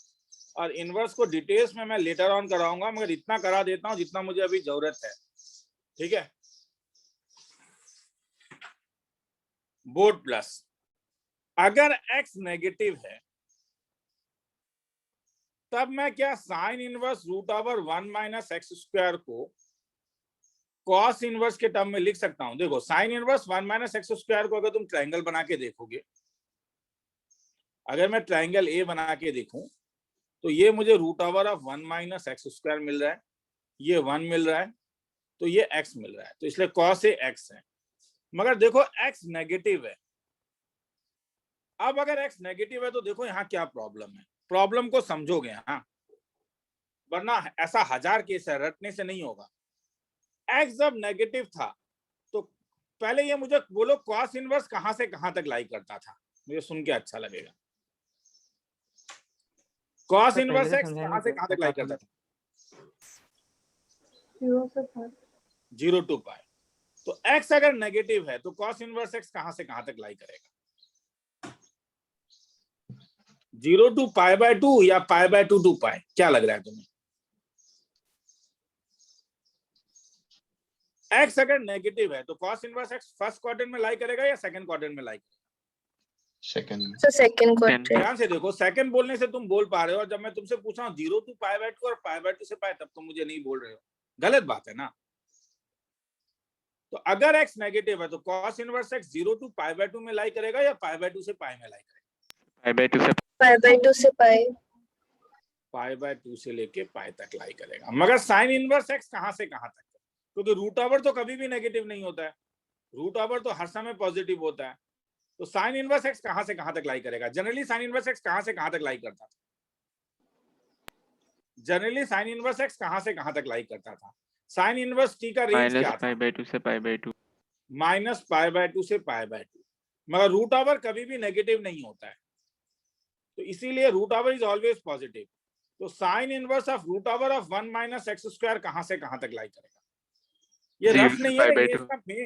और इनवर्स को डिटेल्स में मैं लेटर ऑन कराऊंगा, मगर इतना करा देता हूँ जितना मुझे अभी जरूरत है, ठीक है। बोर्ड प्लस, अगर x नेगेटिव है तब मैं क्या sine inverse root over 1 minus x square को कॉस इनवर्स के टर्म में लिख सकता हूं। देखो sine inverse 1 minus x square को अगर तुम ट्रायंगल बना के देखोगे, अगर मैं ट्रायंगल ए बना के देखूं तो ये मुझे root over of 1 minus x square मिल रहा है, ये 1 मिल रहा है, तो ये x मिल रहा है, तो इसलिए कॉस ए x है। मगर देखो x नेगेटिव है। अब अगर x नेगेटिव है तो देखो यहाँ क्या प्रॉब्लम है, प्रॉब्लम को समझोगे, हाँ, वरना ऐसा 1000 केस है, रटने से नहीं होगा। x जब नेगेटिव था तो पहले ये मुझे बोलो कॉस इनवर्स कहां से कहां तक लाई करता था, मुझे सुन के अच्छा लगेगा। कॉस इनवर्स x कहां से कहां तक लाई करता था? 0 to पाई। तो x अगर नेगेटिव है तो कॉस इनवर्स x कहां से कहां तक लाई करेगा? 0 to π/2 या π/2 to पाई, क्या लग रहा है तुम्हें? x अगर नेगेटिव है तो cos inverse x first quadrant में लाई करेगा या सेकंड क्वाड्रेंट में लाई करेगा? सेकंड। Second quadrant. ध्यान से देखो, सेकंड बोलने से तुम बोल पा रहे हो, और जब मैं तुमसे पूछा 0 to π/2 और π/2 से पाई, तब तुम मुझे नहीं बोल रहे हो। गलत बात है ना। तो अगर x नेगेटिव है तो cos इनवर्स x 0 to π/2 में लाई करेगा या π/2 से पाई में लाई करेगा? π/2 से पाई। π/2 से लेके पाई तक लाई करेगा। मगर sin इनवर्स x कहां से कहां तक? क्योंकि रूट ओवर तो कभी भी नेगेटिव नहीं होता है, रूट ओवर तो हर समय पॉजिटिव होता है। तो sin इनवर्स x कहां से कहां तक लाई करेगा? जनरली sin इनवर्स x कहां से कहां तक लाई करता था? जनरली sin इनवर्स x कहां से कहां तक लाई करता था? sin इनवर्स t का रेंज क्या था? -π/2 से π/2। -π/2 से π/2। मगर रूट ओवर कभी भी नेगेटिव नहीं होता है, तो इसीलिए root over is always positive. तो sine inverse of root over of 1 minus x square कहां से कहां तक लाई करेगा? ये रफ नहीं है,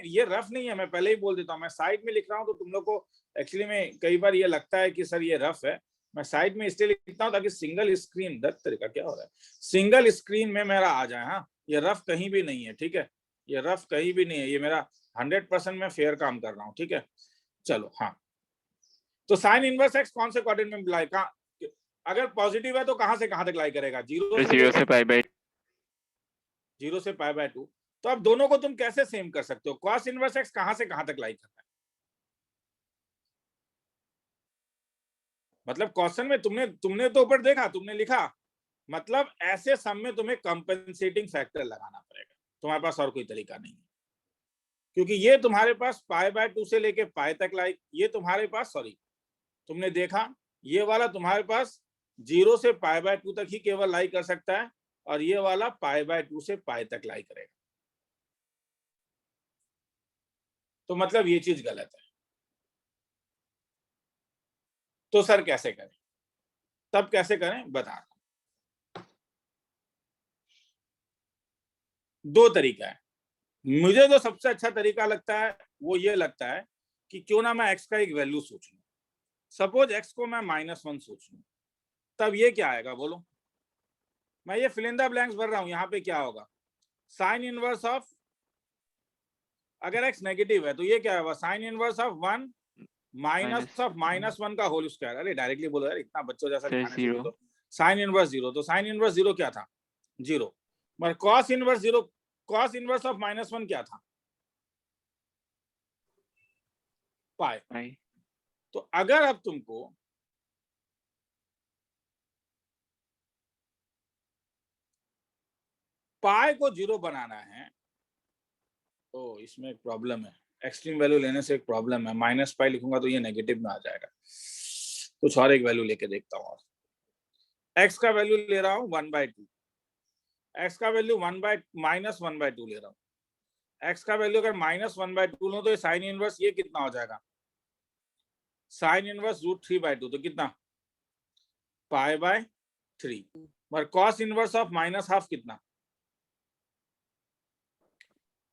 ये रफ नहीं है, मैं पहले ही बोल देता हूं। मैं साइड में लिख रहा हूं तो तुम लोग को एक्चुअली में कई बार ये लगता है कि सर ये रफ है। मैं साइड में इसलिए लिखता हूं ताकि सिंगल स्क्रीन, दत्त तरीका क्या हो रहा है, सिंगल स्क्रीन में मेरा आ जाए। हाँ, ये रफ कहीं भी नहीं है, ठीक है, ये रफ कहीं भी नहीं है, ये मेरा 100% मैं फेयर काम कर रहा हूँ, ठीक है। चलो हाँ, तो साइन इनवर्स एक्स कौन से क्वाड्रेंट में लाई, अगर पॉजिटिव है तो कहां से कहां तक लाई करेगा? 0 से π/2। 0 से π/2। तो अब दोनों को तुम कैसे सेम कर सकते हो? कॉस इनवर्स एक्स कहां से कहां तक लाई करता है? मतलब क्वेश्चन में तुमने तो ऊपर देखा, तुमने लिखा, मतलब ऐसे सम में तुम्हें कंपेंसेटिंग फैक्टर लगाना पड़ेगा, तुम्हारे पास और कोई तरीका नहीं है। क्योंकि ये तुम्हारे पास π/2 से लेके पाई तक लाई, ये तुम्हारे पास, सॉरी, तुमने देखा ये वाला तुम्हारे पास 0 से π/2 तक ही केवल लाई कर सकता है, और ये वाला π/2 से पाई तक लाई करेगा। तो मतलब ये चीज गलत है। तो सर कैसे करें? तब कैसे करें बता रहा हूं। 2 तरीका है। मुझे जो सबसे अच्छा तरीका लगता है वो ये लगता है कि क्यों ना मैं x का एक वैल्यू सोच लूं। सपोज x को मैं -1 सोच लूं, तब ये क्या आएगा बोलो? मैं ये फिल इन द ब्लैंक्स भर रहा हूं। यहाँ पे क्या होगा? साइन इनवर्स ऑफ, अगर x नेगेटिव है तो ये क्या होगा? Sine inverse of 1 minus of -1 का होल स्क्वायर। अरे डायरेक्टली बोलो यार, इतना बच्चों जैसा तो साइन इनवर्स 0, तो साइन इनवर्स 0 क्या था? 0। मगर cos inverse 0, cos inverse of -1 क्या था? पाई। तो अगर अब तुमको पाई को 0 बनाना है, तो इसमें एक प्रॉब्लम है, एक्सट्रीम वैल्यू लेने से एक प्रॉब्लम है। -π लिखूंगा तो ये नेगेटिव में आ जाएगा। कुछ और एक वैल्यू लेके देखता हूँ। x का वैल्यू ले रहा हूँ 1/2, x का वैल्यू -1/2 ले रहा हूँ। x का वैल्यू अगर -1/2 लो तो ये साइन इनवर्स ये कितना हो जाएगा? साइन इनवर्स √3/2, तो कितना? π/3। मगर कॉस इनवर्स ऑफ -½ कितना?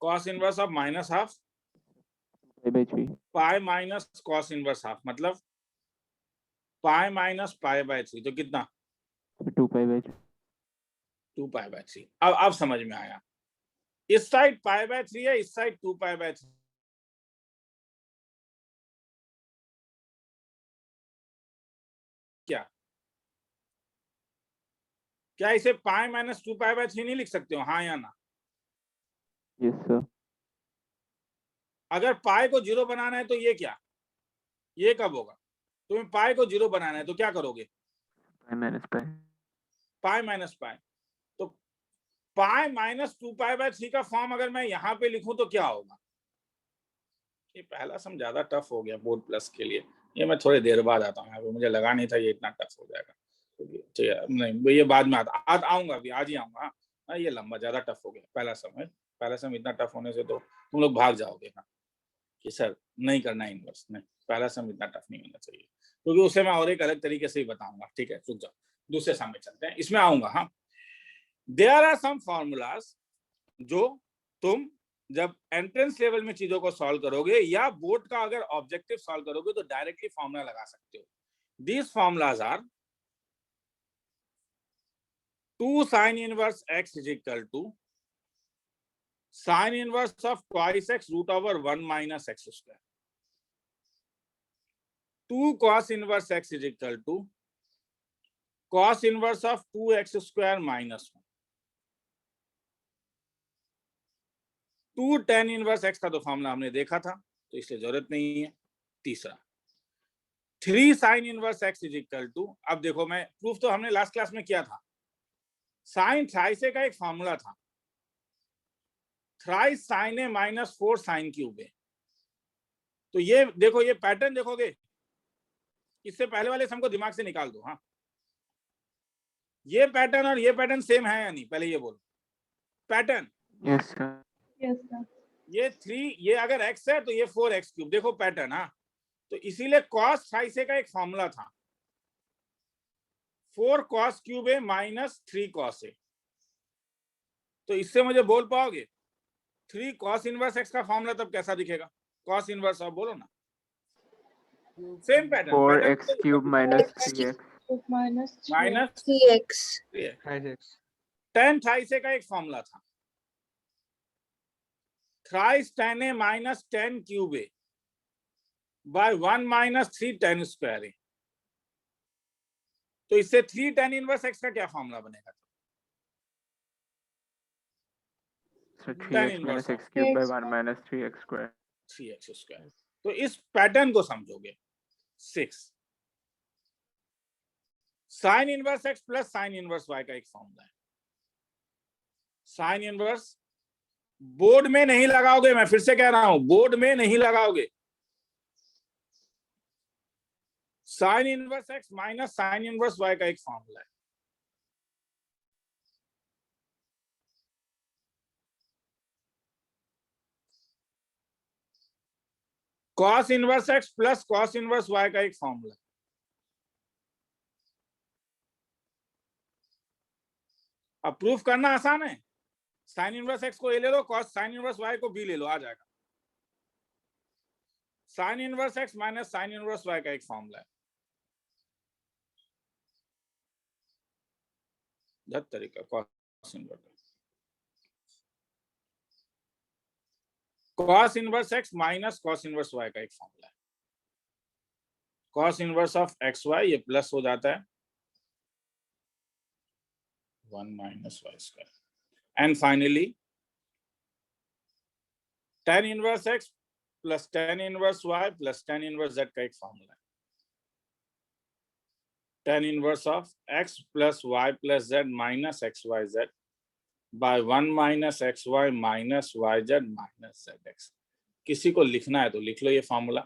cos inverse of minus half pi by 3. Pi minus cos inverse half, मतलब पाई माइनस पाई बाय 3, तो कितना? So 2 pi by 3. 2 pi by 3। अब समझ में आया, इस साइड पाई बाय 3 है, इस साइड 2 पाई बाय 3। क्या इसे पाई माइनस 2 पाई बाय 3 नहीं लिख सकते हो? हाँ या ना? Yes, sir. अगर पाई को 0 बनाना है तो ये क्या, ये कब होगा? तुम्हें पाई को 0 बनाना है तो क्या करोगे? Pi minus pi. Pi minus pi. तो पाई माइनस 2 पाई बाय 3 का फॉर्म अगर मैं यहाँ पे लिखूं तो क्या होगा? ये पहला सम ज्यादा टफ हो गया बोर्ड प्लस के लिए, ये मैं थोड़ी देर बाद आता हूँ, मुझे लगा नहीं था ये इतना टफ हो जाएगा। ठीक है, नहीं ये बाद में आऊंगा, अभी आज ही आऊंगा। हाँ, ये लंबा ज्यादा टफ हो गया पहला सम है। पहला सम इतना टफ होने से तो तुम लोग भाग जाओगे ना कि सर नहीं करना इनवर्स। नहीं, पहला सम इतना टफ नहीं होना चाहिए, क्योंकि उसे मैं और एक अलग तरीके से ही बताऊंगा। ठीक है, रुक जाओ, दूसरे सम में चलते हैं, इसमें आऊंगा। हाँ, देयर आर सम फॉर्मूलाज जो तुम जब एंट्रेंस लेवल में चीजों को सॉल्व करोगे या बोर्ड का अगर ऑब्जेक्टिव सॉल्व करोगे तो डायरेक्टली फॉर्मूला लगा सकते हो। These formulas are 2 sin inverse x is equal to sin inverse of twice x root over 1 minus x square. 2 cos inverse x is equal to cos inverse of 2x square minus 1. 2 tan inverse x का तो formula हमने देखा था, तो इसलिए जरूरत नहीं है। तीसरा 3 sin inverse x is equal to, अब देखो मैं प्रूफ तो हमने लास्ट क्लास में किया था। साइन थ्राइस ए का एक फॉर्मूला था, थ्राइस साइन ए माइनस 4 साइन क्यूब ए। तो ये देखो, ये पैटर्न देखोगे, इससे पहले वाले सम को दिमाग से निकाल दो। हाँ, ये पैटर्न और ये पैटर्न सेम है या नहीं, पहले ये बोलो। Pattern Yes, sir. Yes, sir. ये 3, ये अगर x है तो ये 4x क्यूब। देखो पैटर्न। हाँ, तो इसीलिए cos थ्राइस ए का एक फॉर्मूला था 4 cos cube A minus 3 cos A. तो इससे मुझे बोल पाओगे 3 cos इनवर्स x का फॉर्मूला तब कैसा दिखेगा? cos इनवर्स ऑफ, बोलो ना। Same pattern, 4x cube minus 3x. Minus minus 3x. 5x. tan thrice A का एक फॉर्मूला था thrice tan A minus tan cube A by 1 minus 3 tan square A. तो इससे 3 tan इनवर्स x का क्या फॉर्मूला बनेगा? So Tan 3x inverse minus of x cube by 1 minus 3x square. 3x square. तो इस पैटर्न को समझोगे। 6 sign inverse x plus sine inverse y का एक फॉर्मूला है। साइन इनवर्स बोर्ड में नहीं लगाओगे, मैं फिर से कह रहा हूं, बोर्ड में नहीं लगाओगे। Sign inverse x minus sine inverse y का एक फॉर्मूला है। cos inverse x plus cos inverse y का एक फॉर्मूला है। अब प्रूफ करना आसान है। साइन इनवर्स x को ए ले लो, cos साइन इनवर्स y को बी ले लो, आ जाएगा। Sign inverse x minus sine inverse y का एक फॉर्मूला है। दस तरीका cos inverse x minus cos inverse y का एक फॉर्मूला है। cos इनवर्स ऑफ xy ये प्लस हो जाता है 1 minus y square. And finally tan inverse x plus tan inverse y plus tan inverse z का एक फॉर्मूला है। tan inverse of x plus y plus z minus xyz by 1 minus xy minus yz minus zx। किसी को लिखना है तो लिख लो ये फॉर्मूला।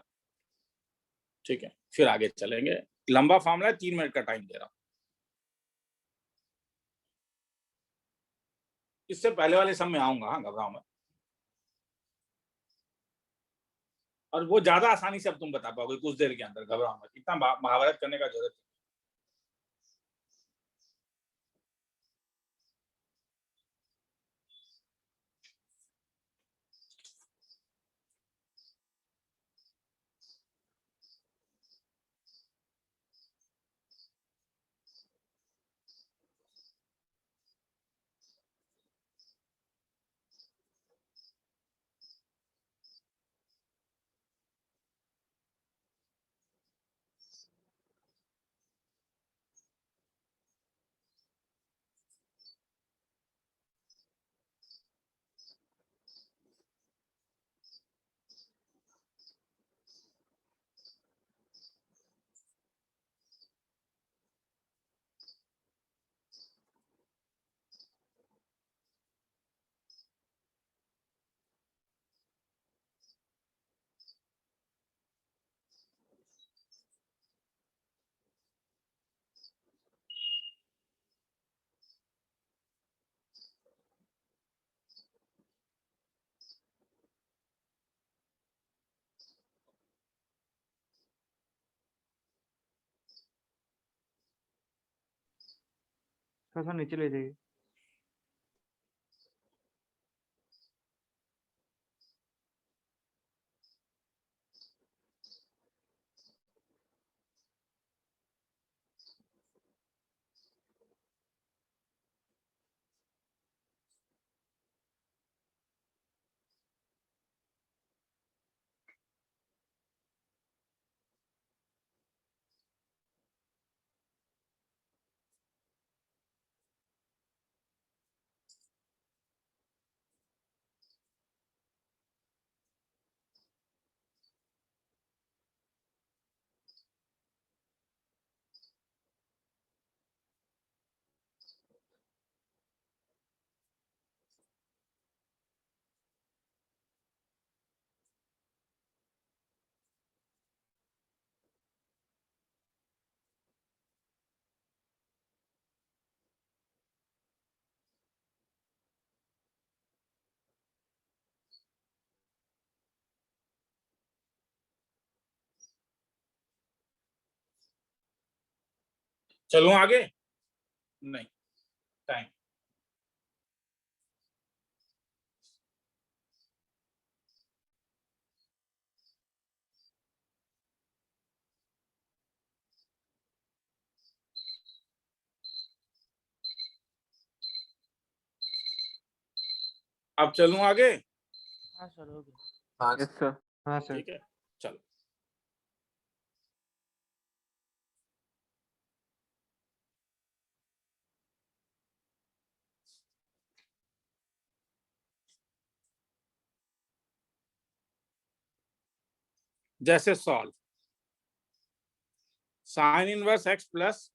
ठीक है, फिर आगे चलेंगे। लंबा फॉर्मूला है, 3 मिनट का टाइम दे रहा हूं। इससे पहले वाले सब में आऊंगा, हाँ, घबराओ मत। और वो ज्यादा आसानी से अब तुम बता पाओगे कुछ देर के अंदर, घबराओ मत। इतना महाभारत करने का जरूरत है। थोड़ा नीचे ले जाइए। चलूं आगे? नहीं, टाइम। अब चलूं आगे? हाँ सर हो गया। हाँ Yes, sir. हाँ सर। ठीक है, चलो। जैसे solve sine inverse X plus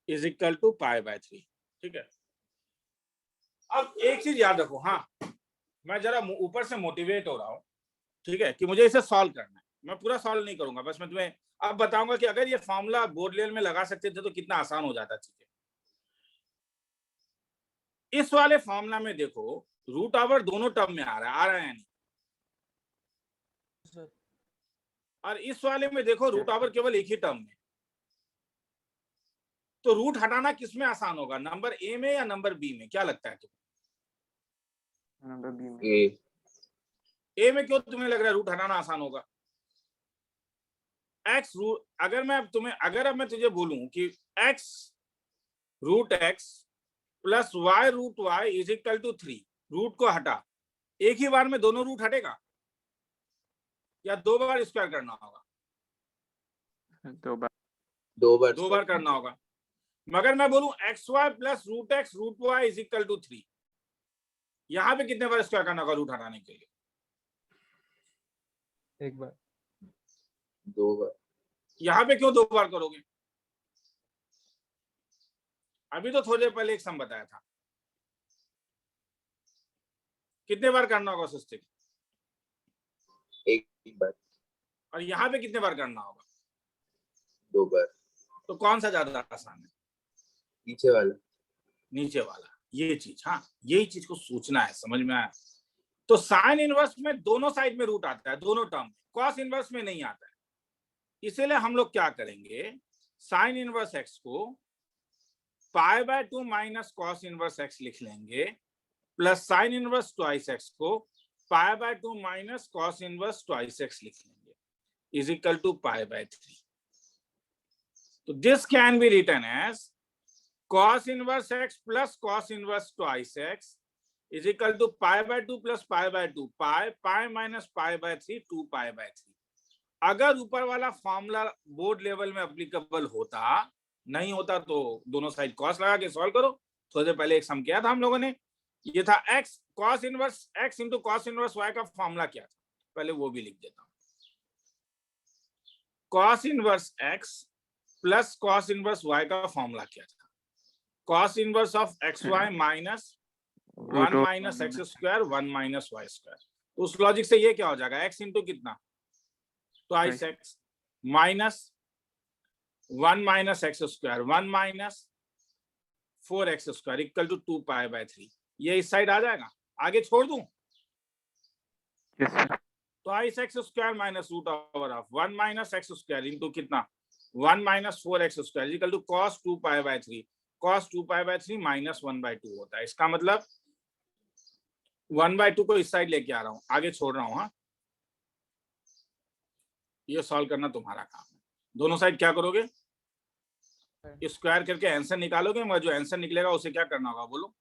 is equal to π/3। ठीक है, अब एक चीज याद रखो, हाँ मैं जरा ऊपर से मोटिवेट हो रहा हूँ, ठीक है, कि मुझे इसे सॉल्व करना है। मैं पूरा सॉल्व नहीं करूंगा, बस मैं तुम्हें अब बताऊंगा कि अगर ये फॉर्मूला बोर्ड लेवल में लगा सकते थे तो कितना आसान हो जाता चीजें। इस वाले फॉर्मूला में देखो रूट ओवर दोनों टर्म में आ रहा है या नहीं? सर और इस वाले में देखो रूट ओवर केवल एक ही टर्म में। तो रूट हटाना किसमें आसान होगा, नंबर ए में या नंबर बी में? क्या लगता है तुम्हें? Number B में. ए ए में क्यों तुम्हें लग रहा है रूट हटाना आसान होगा? एक्स रूट, अगर अब मैं तुझे बोलूं कि x root x plus y root y is equal to 3, root को हटा, एक ही बार में दोनों रूट हटेगा या दो बार स्क्वायर करना होगा? दो बार. दो बार करना होगा। मगर मैं बोलूं x y plus root y is equal to 3, यहां पे कितने बार स्क्वायर करना होगा रूट हटाने के लिए? एक बार। दो बार। यहां पे क्यों दो बार करोगे? अभी तो थोड़ी देर पहले एक सम बताया था, कितने बार करना होगा सिस्टम? एक बार। और यहाँ पे कितने बार करना होगा? दो बार। तो कौन सा ज्यादा आसान है? नीचे वाला। नीचे वाला। ये चीज, हाँ यही चीज को सोचना है, समझ में आया? तो साइन इनवर्स में दोनों साइड में रूट आता है, दोनों टर्म में। कॉस इनवर्स में नहीं आता है। इसीलिए हम लोग क्या करेंगे, साइन इनवर्स एक्स को π/2 माइनस कॉस इनवर्स एक्स लिख लेंगे, plus sine inverse twice X को π/2 minus cos inverse twice X लिख लेंगे, इज इक्वल टू π/3। तो this can be written as cos inverse x plus cos inverse twice x is equal to π/2 plus π/2, pi minus π/3, 2π/3। अगर ऊपर वाला formula board level में applicable होता, नहीं होता तो दोनों साइड cos लगा के सॉल्व करो। थोड़ी देर पहले एक सम किया था हम लोगों ने, ये था x cos inverse x into cos inverse y का फॉर्मूला क्या था, पहले वो भी लिख देता हूं। cos inverse x plus cos inverse y का फॉर्मूला क्या था? cos inverse of xy minus 1 minus x square 1 minus y square। तो उस लॉजिक से ये क्या हो जाएगा, x इंटू कितना, twice x minus 1 minus x square 1 minus 4x square equal to 2π/3। ये इस साइड आ जाएगा, आगे छोड़ दूं? Yes, sir. Twice x square minus root over of 1 minus x square into कितना 1 minus 4x square equal to cos 2 pi by 3, cos 2 pi by 3 minus 1/2 होता है। इसका मतलब 1/2 को इस साइड लेके आ रहा हूँ, आगे छोड़ रहा हूँ। हाँ, ये सॉल्व करना तुम्हारा काम है। दोनों साइड क्या करोगे, स्क्वायर करके आंसर निकालोगे, मगर जो आंसर निकलेगा उसे क्या करना होगा बोलो,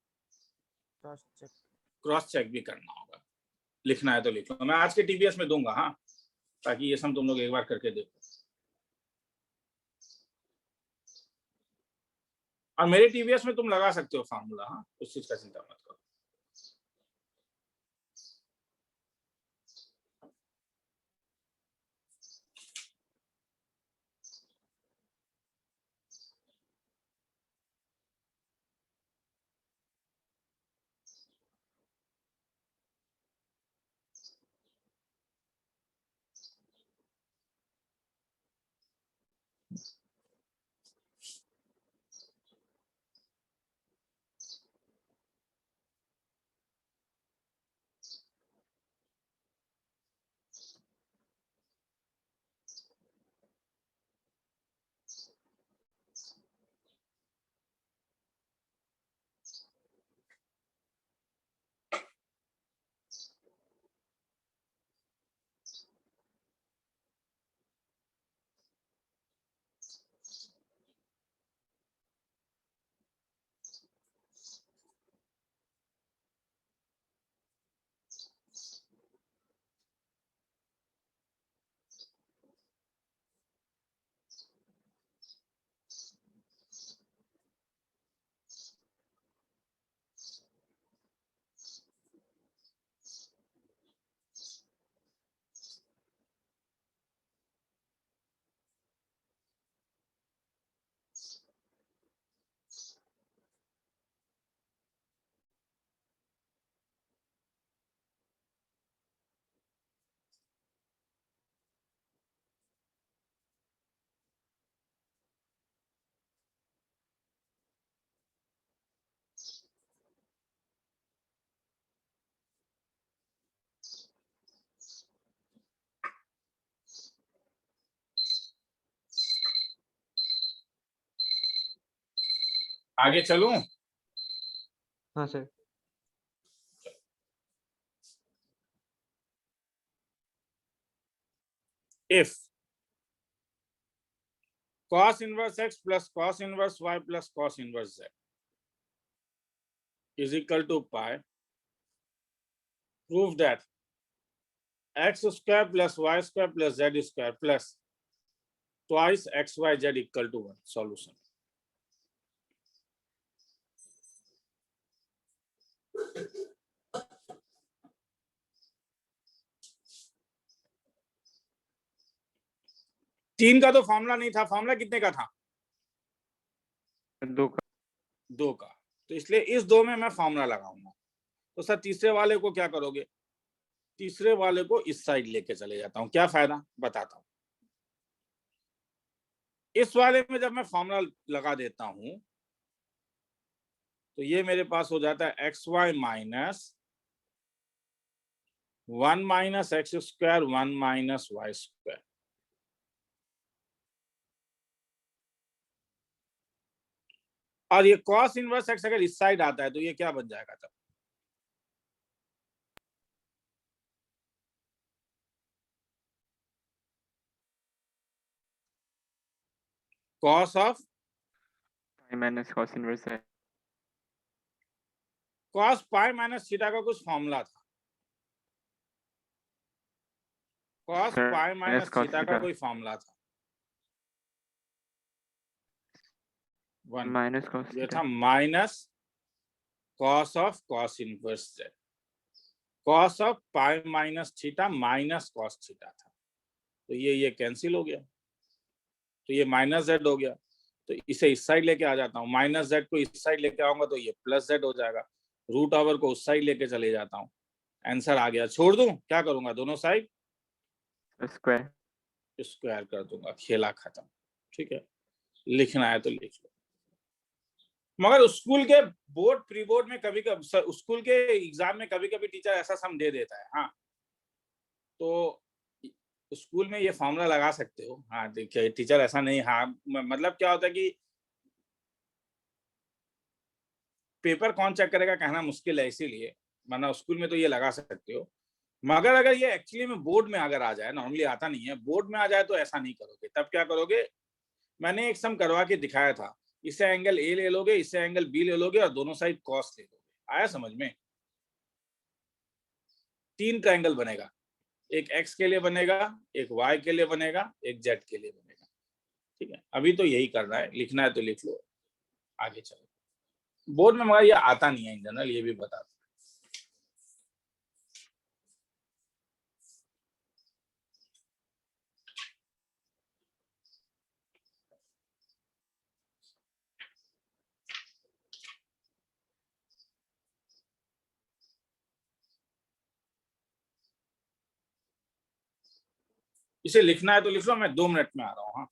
क्रॉस चेक भी करना होगा। लिखना है तो लिख लो, मैं आज के टीपीएस में दूंगा। हाँ, ताकि ये सब तुम लोग एक बार करके देखो। और मेरे टीवीएस में तुम लगा सकते हो फार्मूला। हाँ, उस चीज का चिंता मत करो। आगे चलूं? हाँ sir. If cos inverse x plus cos inverse y plus cos inverse z is equal to pi, prove that x square plus y square plus z square plus twice xyz equal to 1. Solution. तीन का तो formula नहीं था, formula कितने का था? 2 का। 2 का, तो इसलिए इस 2 में मैं फॉर्मूला लगाऊंगा। तो सर तीसरे वाले को क्या करोगे? तीसरे वाले को इस साइड लेके चले जाता हूं। क्या फायदा बताता हूं। इस वाले में जब मैं फॉर्मूला लगा देता हूं तो ये मेरे पास हो जाता है x y minus 1 minus x square 1 minus Y square. और ये cos इनवर्स एक्स अगर इस साइड आता है तो ये क्या बन जाएगा तब? cos of pi minus cos inverse है। cos पाई माइनस थीटा का कुछ फॉर्मूला था। cos sir, pi minus minus cos theta का थीटा। कोई फॉर्मूला था। माइनस कॉस ये थीटा। था minus cos of cos inverse z। cos of pi minus theta minus cos theta था। तो ये कैंसिल हो गया, तो ये माइनस z हो गया। तो इसे इस साइड लेके आ जाता हूँ, माइनस z को इस साइड लेके आऊंगा तो ये प्लस z हो जाएगा। रूट ओवर को उस साइड लेके चले जाता हूँ, आंसर आ गया। छोड़ दूं? क्या करूंगा? दोनों साइड स्क्वायर। स्क्वायर कर दूंगा, खेला खत्म। ठीक है, लिखना है तो लिख लो। मगर स्कूल के बोर्ड प्री बोर्ड में कभी कभी, स्कूल के एग्जाम में कभी कभी टीचर ऐसा सम दे देता है। हाँ, तो स्कूल में ये फॉर्मूला लगा सकते हो। हाँ देखिए टीचर ऐसा नहीं, हाँ मतलब क्या होता है कि पेपर कौन चेक करेगा कहना मुश्किल है, इसीलिए, वरना स्कूल में तो ये लगा सकते हो। मगर अगर ये एक्चुअली में बोर्ड में अगर आ जाए, नॉर्मली आता नहीं है, बोर्ड में आ जाए तो ऐसा नहीं करोगे। तब क्या करोगे, मैंने एक सम करवा के दिखाया था, इससे एंगल ए ले लोगे, इससे एंगल बी ले लोगे और दोनों साइड कॉस ले लोगे। आया समझ में? 3 ट्रायंगल बनेगा, एक एक्स के लिए बनेगा, एक वाई के लिए बनेगा, एक जेड के लिए बनेगा। ठीक है, अभी तो यही करना है, लिखना है तो लिख लो, आगे चलो। बोर्ड में मगर ये आता नहीं है इन जनरल, ये भी बता दो। इसे लिखना है तो लिख लो, मैं 2 मिनट में आ रहा हूँ। हाँ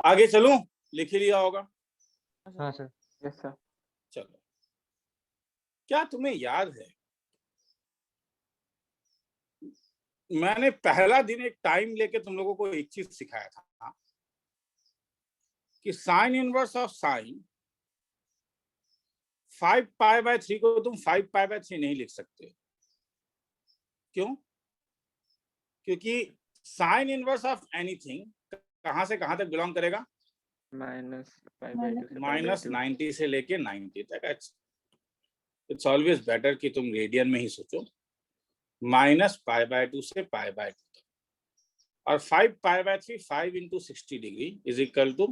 आगे चलूं, लिख ही लिया होगा। हाँ सर। Yes, sir. चलो, क्या तुम्हें याद है मैंने पहला दिन एक टाइम लेके तुम लोगों को एक चीज सिखाया था कि sign inverse of sign 5 pi by 3 को तुम 5 पाई बाय 3 नहीं लिख सकते। क्यों? क्योंकि साइन इनवर्स ऑफ एनीथिंग कहां से कहां तक बिलोंग करेगा? -5/2 -90 से लेके 90 तक। इट्स ऑलवेज बेटर कि तुम रेडियन में ही सोचो। -π/2 से π/2 तक, और 5 π/3 5 × 60 degree is equal to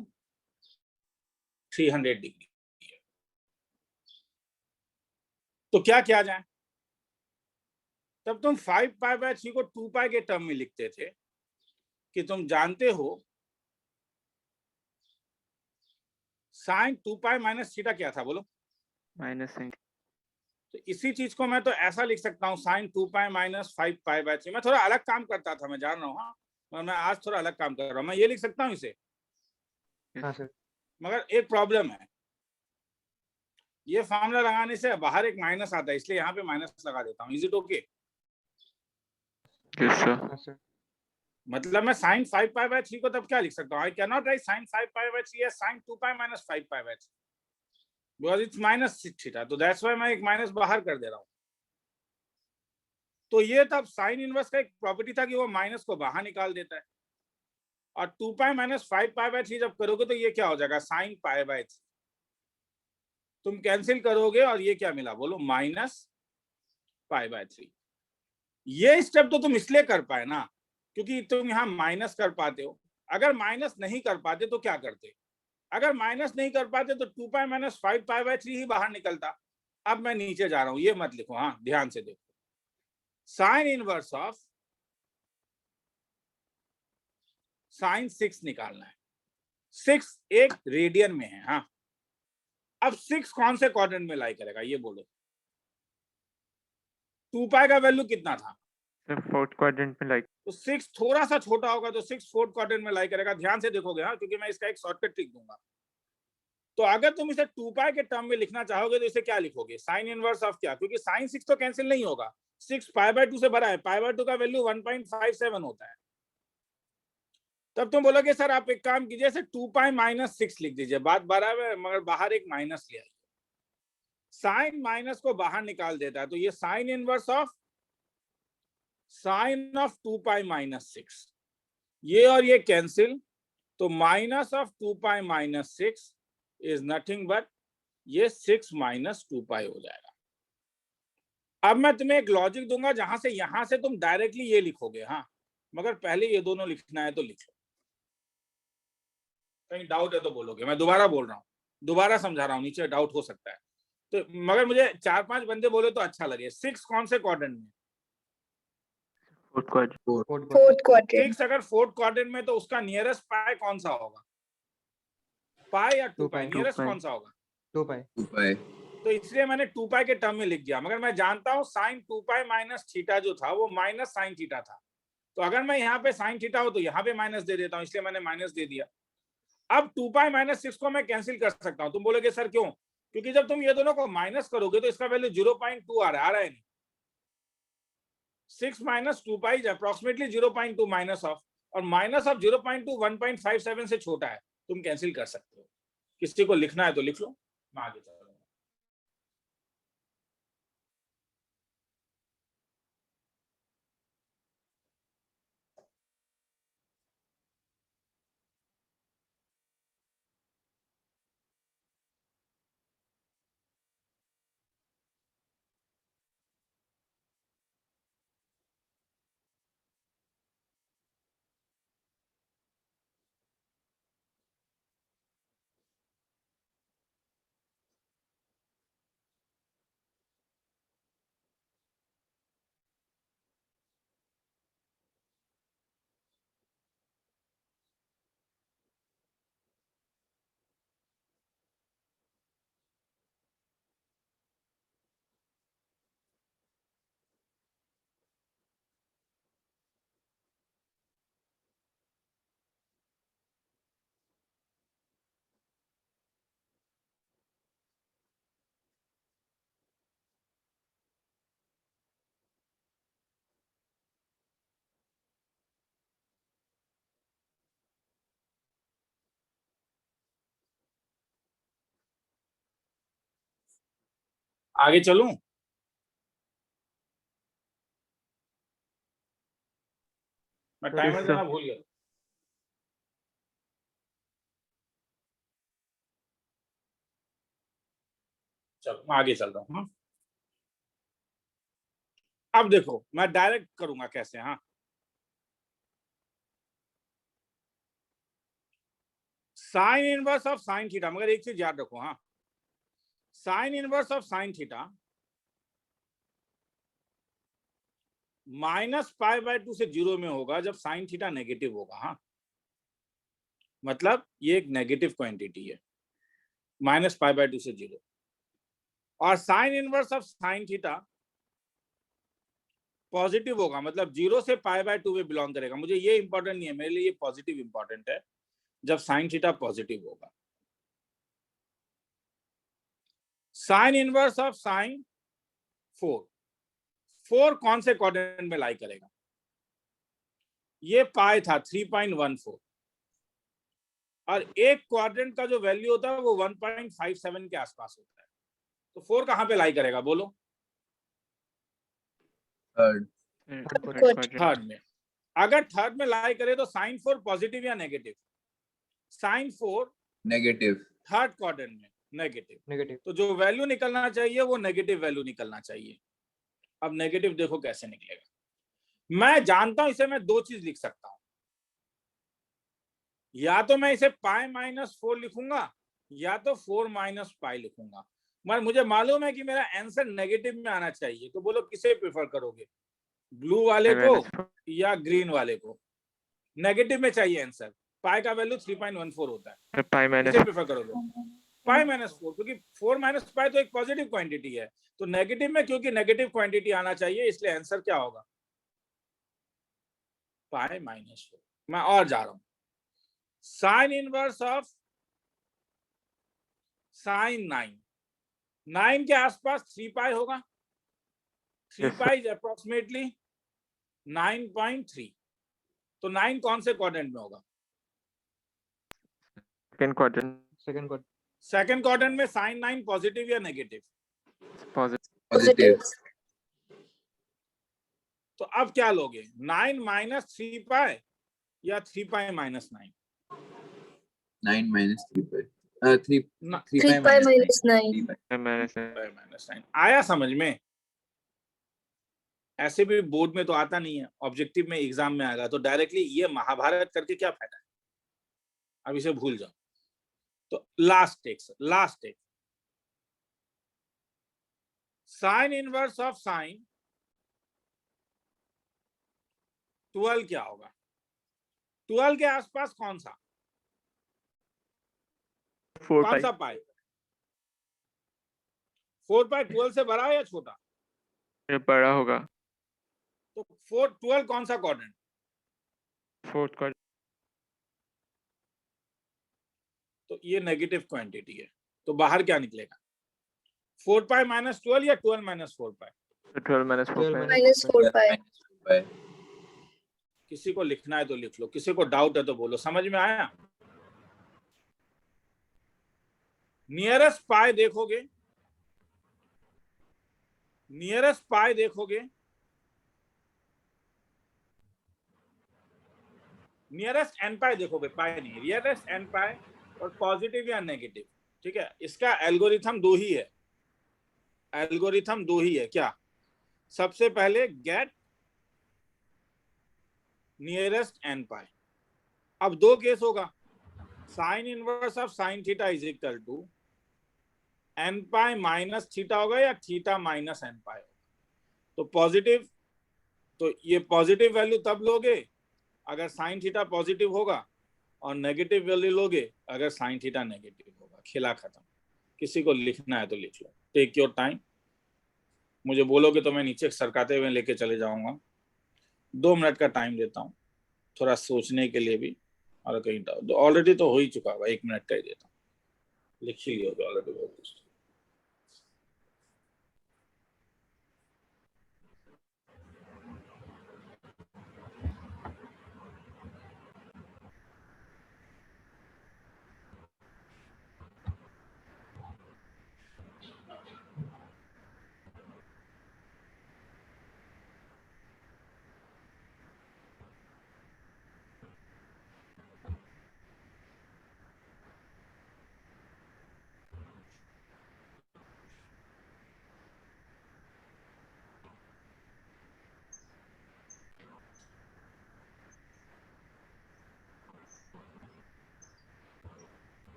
300 degree. तो क्या किया जाए? तब तुम 5 π/3 को 2 पाई के टर्म में लिखते थे कि तुम जानते हो साइन 2 पाई माइनस थीटा क्या था, बोलो? -sin. तो इसी चीज को मैं तो ऐसा लिख सकता हूँ, साइन 2 पाई माइनस 5 π/3। मैं थोड़ा अलग काम करता था, मैं जान रहा हूँ, हाँ, और मैं आज थोड़ा अलग काम कर रहा हूँ। मैं ये लिख सकता हूँ इसे, हाँ सर। मगर एक प्रॉब्लम है, ये फॉर्मूला लगाने से बाहर एक माइनस आता है, इसलिए यहाँ पे माइनस लगा देता हूँ। Is it okay? Yes, sir. हाँ सर। मतलब मैं sin 5π/3 को तब क्या लिख सकता हूँ? I cannot write sin 5π/3 as sin 2π minus 5π/3 because it's minus theta, तो that's why मैं एक माइनस बाहर कर दे रहा हूँ। तो ये तब साइन इनवर्स का एक प्रॉपर्टी था कि वो माइनस को बाहर निकाल देता है, और 2π minus 5π/3 जब करोगे तो ये क्या हो जाएगा? sin π/3। तुम कैंसिल करोगे और ये क्या मिला बोलो? माइनस π/3। ये स्टेप तो तुम इसलिए कर पाए ना क्योंकि तुम यहाँ माइनस कर पाते हो। अगर माइनस नहीं कर पाते तो क्या करते? अगर माइनस नहीं कर पाते तो 2π minus 5π/3 ही बाहर निकलता। अब मैं नीचे जा रहा हूं, ये मत लिखो, हाँ ध्यान से देखो। साइन इनवर्स ऑफ साइन 6 निकालना है। 6 एक रेडियन में है। हाँ, अब 6 कौन से क्वाड्रेंट में लाई करेगा ये बोलो? 2π का वैल्यू कितना था? Sir, fourth quadrant में like. तो 6 थोड़ा सा छोटा होगा तो 6 फोर्थ क्वाड्रेंट में लाई करेगा। ध्यान से देखोगे हाँ, क्योंकि मैं इसका एक शॉर्टकट ट्रिक दूंगा। तो अगर तुम इसे 2π के टर्म में लिखना चाहोगे तो इसे क्या लिखोगे? साइन इनवर्स ऑफ क्या? क्योंकि साइन 6 तो कैंसिल नहीं होगा, 6 π/2 से बड़ा है, π/2 का वैल्यू 1.57 होता है। तब तुम बोलोगे सर आप एक काम कीजिए, इसे 2π minus 6 लिख दीजिए। बात बराबर है, मगर बाहर एक माइनस ले आइए। साइन माइनस को बाहर निकाल देता है, तो ये sine inverse of sine of 2π minus 6, ये और ये कैंसिल, तो minus of 2π minus 6 is nothing but ये 6 minus 2π हो जाएगा। अब मैं तुम्हें एक लॉजिक दूंगा जहां से यहां से तुम डायरेक्टली ये लिखोगे, हाँ, मगर पहले ये दोनों लिखना है तो लिख लो। कहीं डाउट है तो बोलोगे। मैं दोबारा बोल रहा हूँ, दोबारा समझा रहा हूँ, नीचे डाउट हो सकता है तो, मगर मुझे 4-5 बंदे बोले तो अच्छा लगे। 6 कौन से क्वाड्रेंट में? Fourth quadrant. Fourth quadrant. 6 अगर फोर्थ क्वाड्रेंट में तो उसका नियरेस्ट पाई कौन सा होगा? पाई या 2π? 2π. नियरेस्ट 2π. कौन सा होगा? 2π. 2π. तो इसलिए मैंने 2π के टर्म में लिख दिया, मगर मैं जानता हूँ साइन 2π माइनस थीटा जो था वो माइनस साइन थीटा था। तो अगर मैं यहाँ पे साइन थीटा हो तो यहाँ पे माइनस दे देता हूँ, इसलिए मैंने माइनस दे दिया। अब 2π minus 6 को मैं कैंसिल कर सकता हूँ। तुम बोलोगे सर क्यों? क्योंकि जब तुम ये दोनों को माइनस करोगे तो इसका वैल्यू 0.2 आ रहा है नहीं। 6 minus 2π is approximately 0.2 minus of, और माइनस ऑफ 0.2 1.57 से छोटा है। तुम कैंसिल कर सकते हो। किसी को लिखना है तो लिख लो, मैं आगे चलूंगा। आगे चलूं? मैं टाइमर Yes, देना sir. भूल गया। चलो मैं आगे चल रहा हूँ। अब देखो मैं डायरेक्ट करूंगा कैसे। हाँ, sine inverse of sine theta, मगर एक चीज याद रखो, हाँ, sine inverse of sine theta -π/2 से 0 में होगा जब साइन थीटा नेगेटिव होगा। हाँ, मतलब ये एक नेगेटिव क्वांटिटी है, -π/2 से 0। और sign inverse of sine theta positive होगा, मतलब 0 से π/2 में बिलोंग करेगा। मुझे ये इंपॉर्टेंट नहीं है, मेरे लिए ये पॉजिटिव इंपॉर्टेंट है, जब साइन थीटा पॉजिटिव होगा। साइन इनवर्स ऑफ साइन 4 कौन से क्वाड्रेंट में लाई करेगा? ये पाई था 3.14 और एक क्वाड्रेंट का जो वैल्यू होता है वो 1.57 के आसपास होता है। तो 4 कहां पे लाई करेगा बोलो? थर्ड थर्ड में। अगर थर्ड में लाई करे तो साइन 4 पॉजिटिव या negative? Sine 4 negative third quadrant में नेगेटिव। नेगेटिव। तो जो वैल्यू निकलना चाहिए वो नेगेटिव वैल्यू निकलना चाहिए। अब नेगेटिव देखो कैसे निकलेगा। मैं जानता हूं इसे मैं दो चीज लिख सकता हूं, या तो मैं इसे पाई -4 लिखूंगा या तो 4 - पाई लिखूंगा। मगर मुझे मालूम है कि मेरा आंसर नेगेटिव में आना चाहिए। तो बोलो किसे प्रेफर करोगे, ब्लू वाले को या ग्रीन वाले को? नेगेटिव में चाहिए आंसर। पाई का वैल्यू 3.14 होता है। पाई माइनस किसे प्रेफर करोगे? पाई -4, क्योंकि 4 - पाई तो एक पॉजिटिव क्वांटिटी है। तो नेगेटिव में क्योंकि नेगेटिव क्वांटिटी आना चाहिए, इसलिए आंसर क्या होगा? पाई -4। मैं और जा रहा हूं। साइन इनवर्स ऑफ साइन 9 के आसपास 3 पाई होगा। 3 पाई इज अप्रोक्सीमेटली 9.3। तो 9 कौन से क्वाड्रेंट में होगा? Second quadrant second quadrant. Second quadrant में साइन 9 पॉजिटिव या नेगेटिव? पॉजिटिव तो अब क्या लोगे, 9 - 3 पाई या 3 पाई -9? 9 - 3 पाई 3 3 पाई -9 माइनस -9 आया समझ में? ऐसे भी बोर्ड में तो आता नहीं है, ऑब्जेक्टिव में एग्जाम में आएगा। तो डायरेक्टली ये महाभारत करके क्या फायदा है? अब इसे भूल जाओ। तो लास्ट एक साइन इनवर्स ऑफ साइन 12 क्या होगा? 12 के आसपास कौन सा 4 कौन पाई सा पाई? 4 पाई 12 से बड़ा है या छोटा? बड़ा होगा। तो 12 कौन सा क्वाड्रेंट? फोर्थ क्वाड्रेंट तो ये नेगेटिव क्वांटिटी है। तो बाहर क्या निकलेगा? 4 पाई -12 या 12 - 4 पाई? 12 - 4 -4 पाई पाई किसी को लिखना है तो लिख लो, किसी को डाउट है तो बोलो। समझ में आया? नियरेस्ट पाई देखोगे, नियरेस्ट पाई देखोगे, नियरेस्ट एन पाई देखोगे, पाई नहीं, नियरेस्ट एन पाई और पॉजिटिव या नेगेटिव। ठीक है, इसका एल्गोरिथम दो ही है। एल्गोरिथम दो ही है। क्या? सबसे पहले गेट नियरेस्ट एन पाई। अब दो केस होगा, sine inverse of sine theta is equal to n pi minus theta होगा या थीटा माइनस एन पाई होगा। तो पॉजिटिव, तो ये पॉजिटिव वैल्यू तब लोगे अगर साइन थीटा पॉजिटिव होगा, और नेगेटिव वैल्यू लोगे अगर साइन थीटा नेगेटिव होगा। खेला खत्म। किसी को लिखना है तो लिख लो, टेक योर टाइम। मुझे बोलोगे तो मैं नीचे सरकाते हुए लेके चले जाऊंगा। 2 मिनट का टाइम देता हूँ थोड़ा सोचने के लिए भी, और कहीं ऑलरेडी तो हो ही चुका होगा, 1 मिनट का ही देता हूँ। लिख ही लिया ऑलरेडी बहुत कुछ।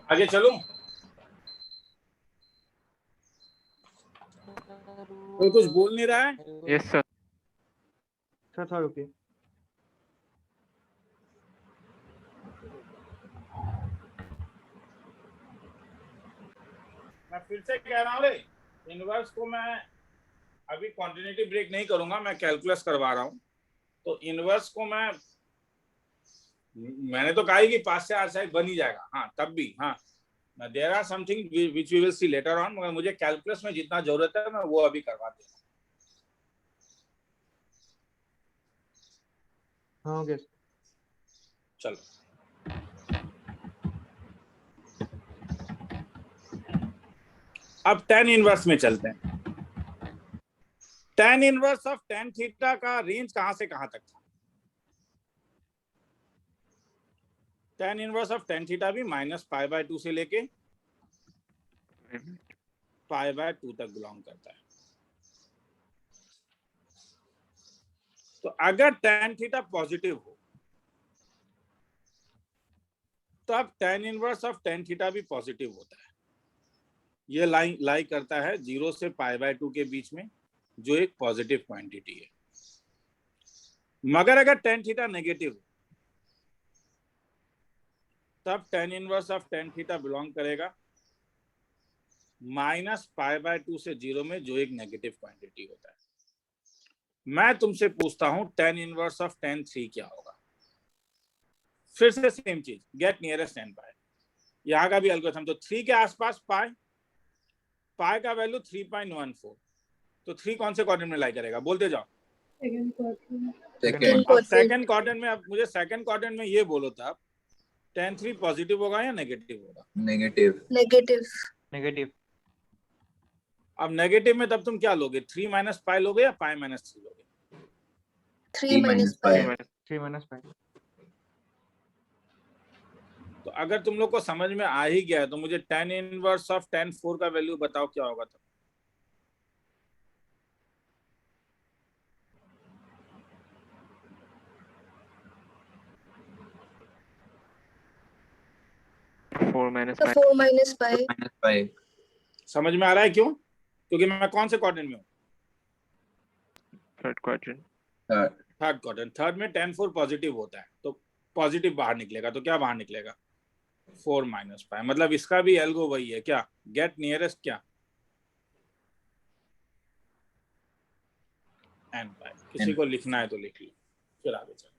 आगे चलूं? कोई कुछ बोल नहीं रहा है? Yes, sir. सर थोड़ा रुकिए। मैं फिर से कह रहा हूँ रे, इनवर्स को मैं अभी क्वांटिटेटिव ब्रेक नहीं करूंगा, मैं कैलकुलस करवा रहा हूँ। तो इनवर्स को मैंने तो कहा ही कि 5 से 8 साइड बन ही जाएगा। हाँ तब भी, हाँ there are something which we will see later on, मगर मुझे कैलकुलस में जितना जरूरत है मैं वो अभी करवा दूंगा। हाँ हो गया सर। चलो अब tan इनवर्स में चलते हैं। tan inverse of tan theta का रेंज कहां से कहां तक था? tan inverse of tan theta भी -π/2 से लेके π/2 तक बिलोंग करता है। तो अगर tan थीटा पॉजिटिव हो तो अब tan inverse of tan theta भी पॉजिटिव होता है। ये लाई करता है 0 से π/2 के बीच में, जो एक पॉजिटिव क्वांटिटी है। मगर अगर tan थीटा नेगेटिव हो तब tan inverse of tan theta belong करेगा -π/2 से 0 में, जो एक नेगेटिव क्वांटिटी होता है। मैं तुमसे पूछता हूं tan इनवर्स ऑफ tan 3 क्या होगा? फिर से सेम चीज, गेट नियरेस्ट n पाई। यहां का भी एल्गोरिथम, तो 3 के आसपास पाई का वैल्यू 3.14, तो 3 कौन से क्वाड्रेंट में लाई करेगा? बोलते जाओ। Second quadrant. Second. अब सेकंड क्वाड्रेंट में, अब मुझे सेकंड क्वाड्रेंट में ये बोलो था, tan 3 पॉजिटिव होगा या नेगेटिव होगा? Negative. नेगेटिव। नेगेटिव। अब नेगेटिव में तब तुम क्या लोगे? 3 - π लोगे या π - 3 लोगे? 3 minus pi। 3 minus pi। तो अगर तुम लोग को समझ में आ ही गया है तो मुझे tan इनवर्स ऑफ tan 4 का वैल्यू बताओ क्या होगा तब? Four minus तो pi. 4 minus pi। Minus 5. समझ में आ रहा है क्यों? क्योंकि मैं कौन से क्वाड्रेंट में हूँ? Third quadrant. Third. Third quadrant. Third में tan 4 पॉजिटिव होता है, तो पॉजिटिव बाहर निकलेगा। तो क्या बाहर निकलेगा? 4 minus π। मतलब इसका भी एल्गो वही है क्या? गेट नियरेस्ट क्या? n π। किसी को लिखना है तो लिख लो, फिर आगे चलो।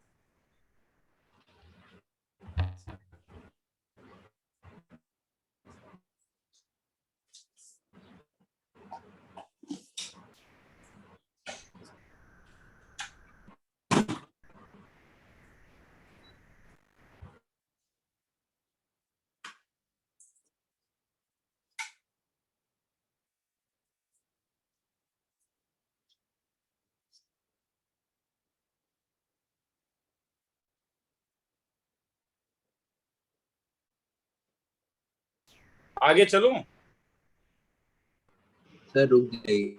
आगे चलूं? Sir, रुक जाइए।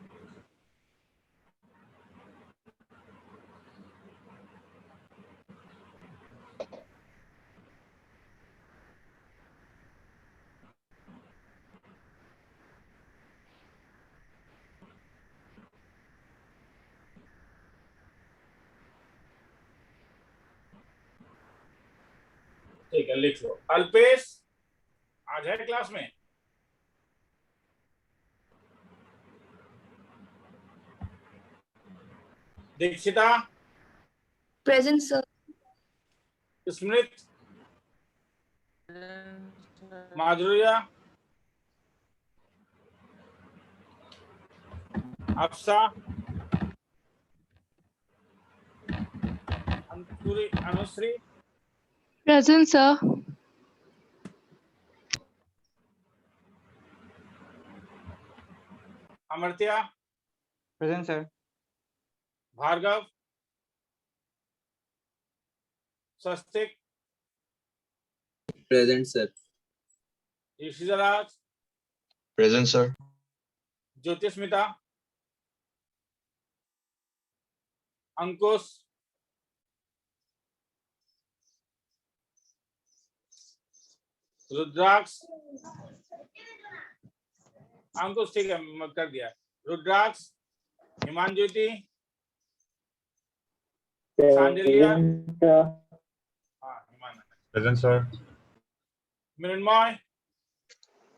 ठीक है, लिख लो। अल्पेश आज है क्लास में? Dikshita, present sir. Smrit, Madhurya, Afsa, Anushree, present sir. Amartya, present sir. Bhargav, Swastik, Present, sir. Rishiraj, Present, sir. Jyotismita, Ankush, Rudraksh, Ankush ठीक है, कर दिया। रुद्राक्ष, हिमांज्योति, सांजलिया, हाँ हिमांशु, Present, sir. मृण्मय,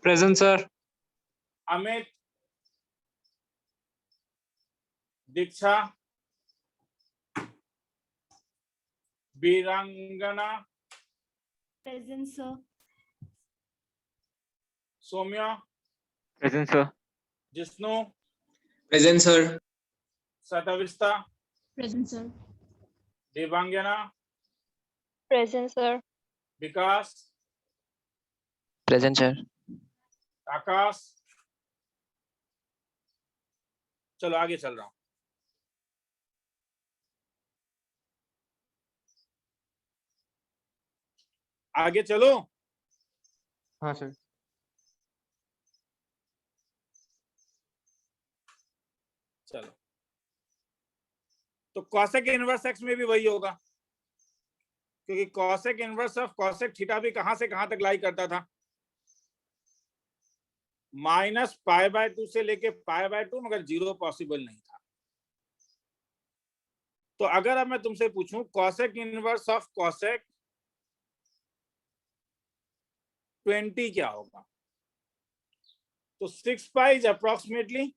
Present, sir. अमित, दीक्षा, वीरांगना, Present, sir. Saumya, Present, sir. Jishnu, Present, sir. सतविस्ता, Present, sir. देवांगना, Present, sir. विकास, Present, sir. आकाश। चलो आगे चल रहा हूं। आगे चलो। हाँ सर। चलो तो कॉसेक इनवर्स एक्स में भी वही होगा, क्योंकि cosec inverse of cosec theta भी कहां से कहां तक लाई करता था, -π/2 से लेके π/2, मगर 0 पॉसिबल नहीं था। तो अगर अब मैं तुमसे पूछूं कॉसेक इनवर्स ऑफ कॉसेक 20 क्या होगा, तो 6π इज अप्रोक्सीमेटली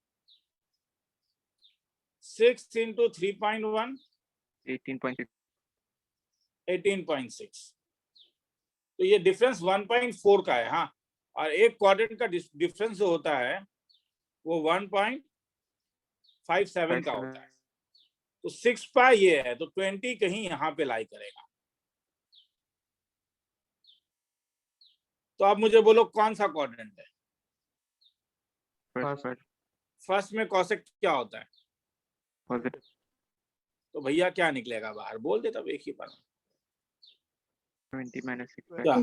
6 into 3.1 18.6. 18.6। तो ये डिफरेंस 1.4 का है। हाँ, और एक क्वाड्रेंट का डिफरेंस जो होता है वो 1.57 का होता है। तो 6π ये है, तो 20 कहीं यहाँ पे लाई करेगा। तो आप मुझे बोलो कौन सा क्वाड्रेंट है? फर्स्ट में कॉसेक क्या होता है? Positive. तो भैया क्या निकलेगा बाहर, बोल दे तब एक ही बार। 20 minus 6. क्या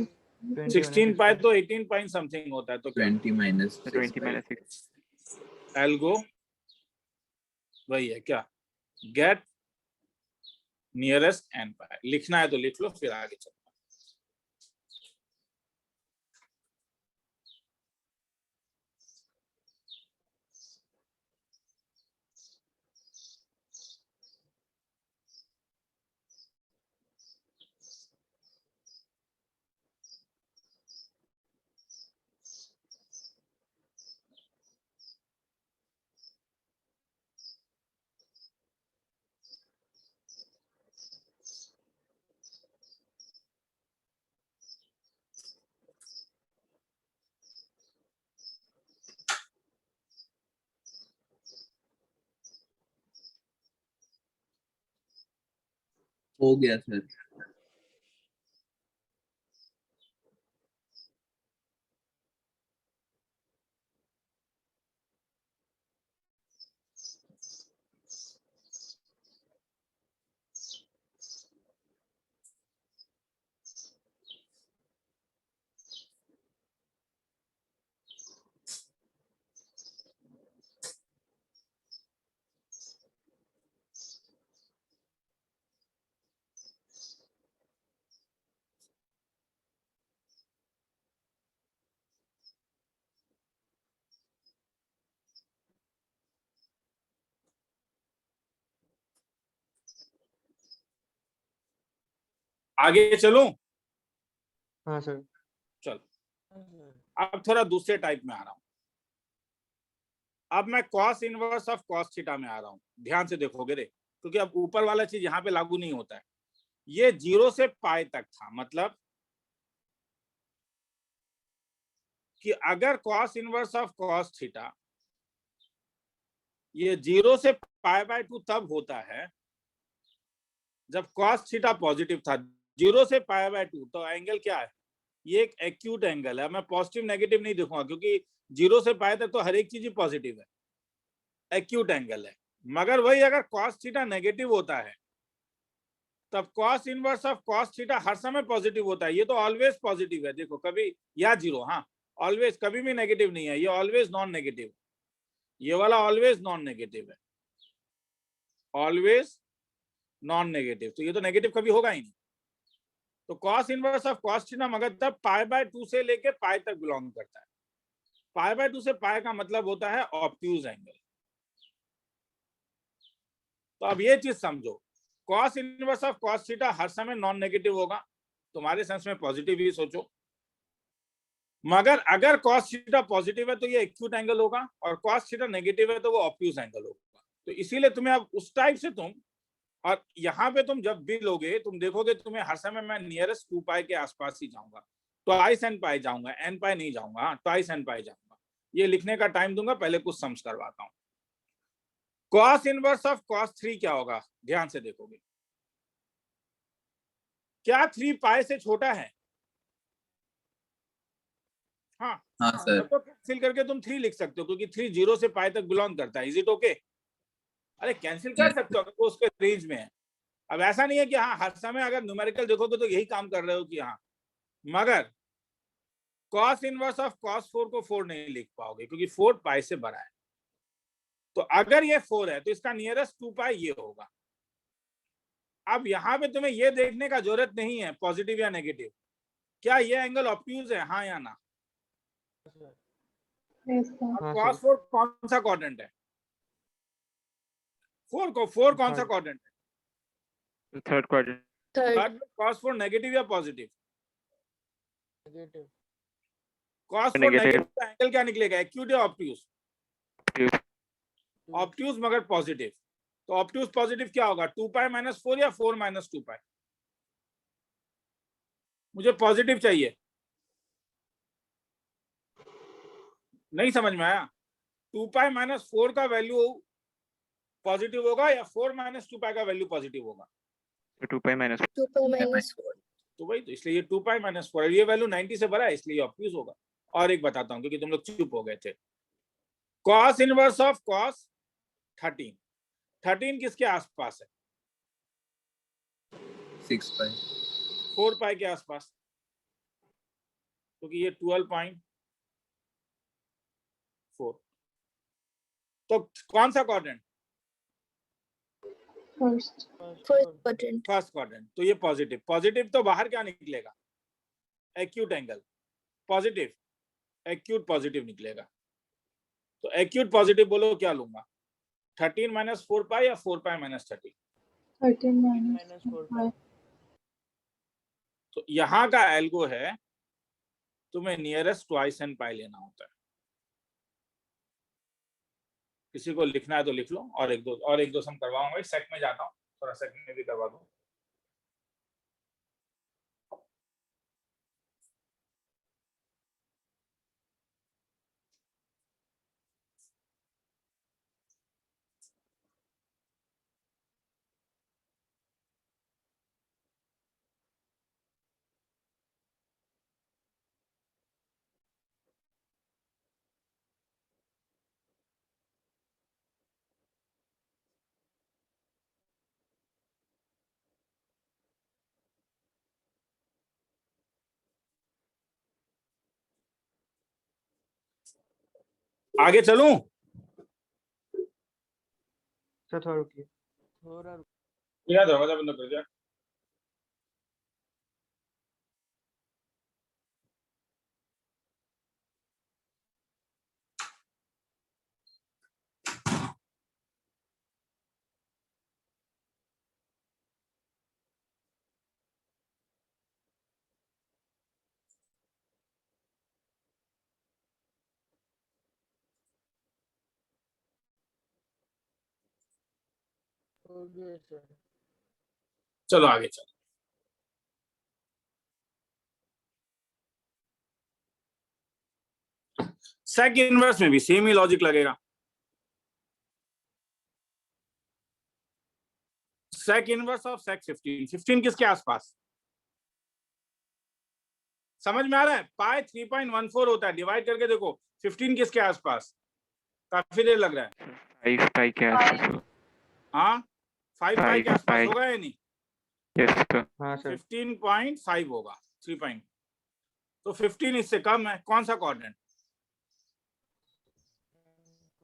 16π तो 18 पॉइंट समथिंग होता है, तो क्या 20 minus 20 minus 6. एल्गो वही है। क्या गेट नियरेस्ट एन पाई लिखना है तो लिख लो, फिर आगे चलो। हो गया सर। आगे चलूं? हाँ सर। चलो अब थोड़ा दूसरे टाइप में आ रहा हूं। अब मैं cos inverse of cos theta में आ रहा हूं। ध्यान से देखोगे रे, क्योंकि अब ऊपर वाला चीज यहाँ पे लागू नहीं होता है। ये 0 से पाई तक था, मतलब कि अगर cos inverse of cos theta ये 0 से π/2 तब होता है जब कॉस थीटा पॉजिटिव था। 0 से π/2 तो एंगल क्या है? ये एक एक्यूट एंगल है। मैं पॉजिटिव नेगेटिव नहीं देखूंगा, क्योंकि 0 से पाई तक तो हर एक चीज ही पॉजिटिव है, एक्यूट एंगल है। मगर वही अगर कॉस थीटा नेगेटिव होता है तब cos inverse of cos theta हर समय पॉजिटिव होता है। ये तो ऑलवेज पॉजिटिव है, देखो कभी या 0, हाँ ऑलवेज, कभी भी नेगेटिव नहीं है। ये ऑलवेज नॉन नेगेटिव, ये वाला ऑलवेज नॉन नेगेटिव है, ऑलवेज नॉन नेगेटिव। तो ये तो नेगेटिव कभी होगा ही नहीं। तो cos inverse of cos theta मगर तब π/2 से लेके पाई तक बिलोंग करता है। π/2 से पाई का मतलब होता है ऑब्ट्यूज एंगल। तो अब ये चीज समझो, cos inverse of cos theta हर समय नॉन नेगेटिव होगा, तुम्हारे सेंस में पॉजिटिव ही सोचो, मगर अगर कॉस थीटा पॉजिटिव है तो ये एक्यूट एंगल होगा, और कॉस थीटा नेगेटिव है तो वो ऑब्ट्यूज एंगल होगा। तो इसीलिए तुम्हें अब उस टाइप से तुम, और यहाँ पे तुम जब भी लोगे तुम देखोगे तुम्हें हर समय मैं नियरेस्ट 2 पाई के आसपास ही जाऊंगा, ट्वाइस एन पाई जाऊंगा, एन पाई नहीं जाऊंगा, ट्वाइस एन पाई जाऊंगा। ये लिखने का टाइम दूंगा, पहले कुछ सम्स करवाता हूँ। कॉस इनवर्स ऑफ कॉस 3 क्या होगा, ध्यान से देखोगे, क्या 3 पाई से छोटा है? हाँ सर। तो कैंसिल करके तुम 3 लिख सकते हो, क्योंकि 3 0 से पाई तक बिलोंग करता है। Is it okay? अरे कैंसिल कर सकते हो अगर वो उसके रेंज में है। अब ऐसा नहीं है कि हाँ हर समय अगर न्यूमेरिकल देखोगे तो यही काम कर रहे हो कि हाँ, मगर cos इनवर्स ऑफ cos 4 को 4 नहीं लिख पाओगे, क्योंकि 4 पाई से बड़ा है। तो अगर ये 4 है तो इसका नियरेस्ट 2 पाई ये होगा। अब यहाँ पे तुम्हें ये देखने का जरूरत नहीं है पॉजिटिव या नेगेटिव, क्या ये एंगल ऑब्ट्यूज है, हाँ या ना। हाँ cos सर। 4 कौन सा क्वाड्रेंट है? 4 कौन सा क्वाड्रेंट है? Third quadrant. Third. cos 4 negative या positive? Negative. cos 4 Negative. Negative का एंगल क्या निकलेगा, एक्यूट या ऑब्ट्यूज? ऑब्ट्यूज मगर पॉजिटिव। तो ऑब्ट्यूज पॉजिटिव क्या होगा, 2 पाई माइनस 4 या 4 माइनस 2 पाई? मुझे पॉजिटिव चाहिए, नहीं समझ में आया? 2 पाई माइनस 4 का वैल्यू पॉजिटिव होगा या 4 माइनस 2 पाई का वैल्यू पॉजिटिव होगा? 2 pi minus 2 pi minus 4. तो वही तो, इसलिए ये 2 पाई माइनस 4, ये वैल्यू 90 से बड़ा है इसलिए ऑब्ट्यूज होगा। और एक बताता हूँ क्योंकि तुम लोग चुप हो गए थे, cos इनवर्स ऑफ cos 13 किसके आसपास है? 6 पाई। 4 पाई के आसपास, क्योंकि ये 12.4। तो कौन सा quadrant? First quadrant. First quadrant. तो ये पॉजिटिव, पॉजिटिव तो बाहर क्या निकलेगा, acute angle, positive acute positive निकलेगा। तो एक्यूट पॉजिटिव बोलो क्या लूंगा, 13 माइनस 4 पाई या 4 पाई माइनस 30? 13 minus 4 pi. तो यहाँ का एल्गो है तुम्हें नियरेस्ट ट्वाइस एन पाई लेना होता है। किसी को लिखना है तो लिख लो, और एक दो सम करवाऊंगा। सेक में जाता हूँ, थोड़ा सेक में भी करवा दूं। आगे चलूं? सर थोड़ा रुकिए, थोड़ा क्या दरवाजा बंद कर दिया? हो गया सर। चलो आगे चलो। सेक इनवर्स में भी सेम ही लॉजिक लगेगा। सेक इनवर्स ऑफ सेक 15 किसके आसपास? समझ में आ रहा है? पाई 3.14 होता है, डिवाइड करके देखो 15 किसके आसपास? काफी देर लग रहा है। 5 pi के आसपास होगा। हाँ 5 पाई के 5 आसपास pi. होगा या नहीं? Yes sir. हाँ सर। 15.5 होगा, 3 पॉइंट। तो 15 इससे कम है। कौन सा क्वाड्रेंट?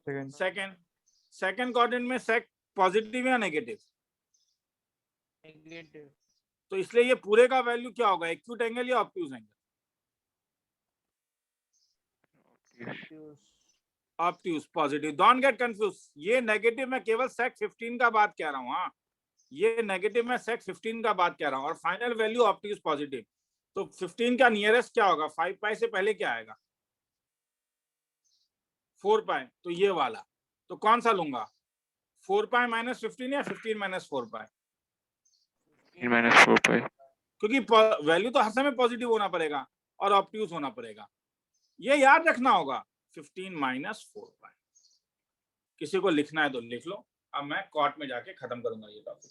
सेकंड। सेकंड क्वाड्रेंट में सेक पॉजिटिव या नेगेटिव? नेगेटिव। तो इसलिए ये पूरे का वैल्यू क्या होगा, एक्यूट एंगल या obtuse angle? Obtuse positive, don't get confuse. ये नेगेटिव में केवल सेक 15 का बात कह रहा हूँ। हाँ, ये नेगेटिव में सेक 15 का बात कह रहा हूँ, और फाइनल वैल्यू ऑब्ट्यूज पॉजिटिव। तो 15 का नियरेस्ट क्या होगा? 5 पाई से पहले क्या आएगा? 4 पाई। तो ये वाला, तो कौन सा लूंगा? 4 पाई माइनस 15 या 15 माइनस 4 पाई? -4 pi. क्योंकि वैल्यू तो हर समय पॉजिटिव होना पड़ेगा और ऑब्ट्यूज होना पड़ेगा, ये याद रखना होगा। 15 माइनस 4 पाई। किसी को लिखना है तो लिख लो। अब मैं कॉट में जाके खत्म करूंगा ये टॉपिक।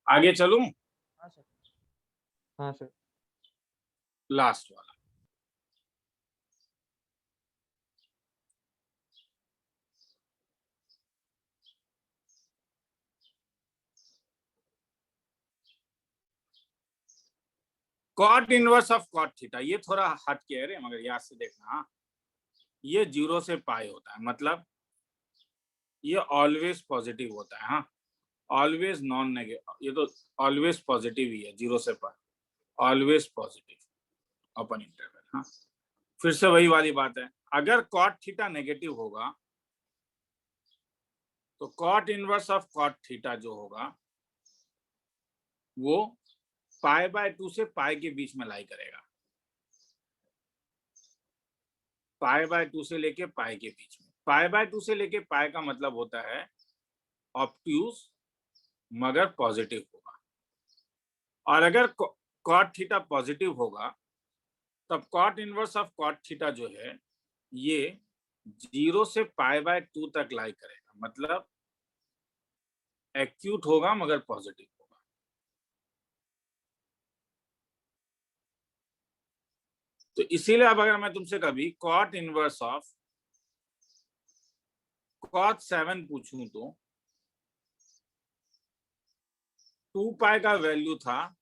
आगे चलूं? हाँ सर। हाँ सर। लास्ट वाला। Cot inverse of cot theta, ये थोड़ा हट के है रे, मगर याद से देखना। हाँ, ये 0 से पाई होता है, मतलब ये ऑलवेज पॉजिटिव होता है। हाँ, ऑलवेज नॉन नेगेटिव, ये तो ऑलवेज पॉजिटिव ही है। 0 से पाई ऑलवेज पॉजिटिव ओपन इंटरवल। हाँ, फिर से वही वाली बात है, अगर कॉट थीटा नेगेटिव होगा तो cot inverse of cot theta जो होगा वो π/2 से पाई के बीच में लाई करेगा। π/2 से लेके पाई के बीच में। π/2 से लेके पाई का मतलब होता है ऑब्ट्यूज मगर पॉजिटिव होगा। और अगर कॉट थीटा पॉजिटिव होगा तब cot inverse of cot theta जो है ये 0 से π/2 तक लाई करेगा, मतलब एक्यूट होगा मगर पॉजिटिव होगा। तो इसीलिए अब अगर मैं तुमसे कभी कॉट इनवर्स ऑफ कॉट 7 पूछूं तो 2 पाई का वैल्यू था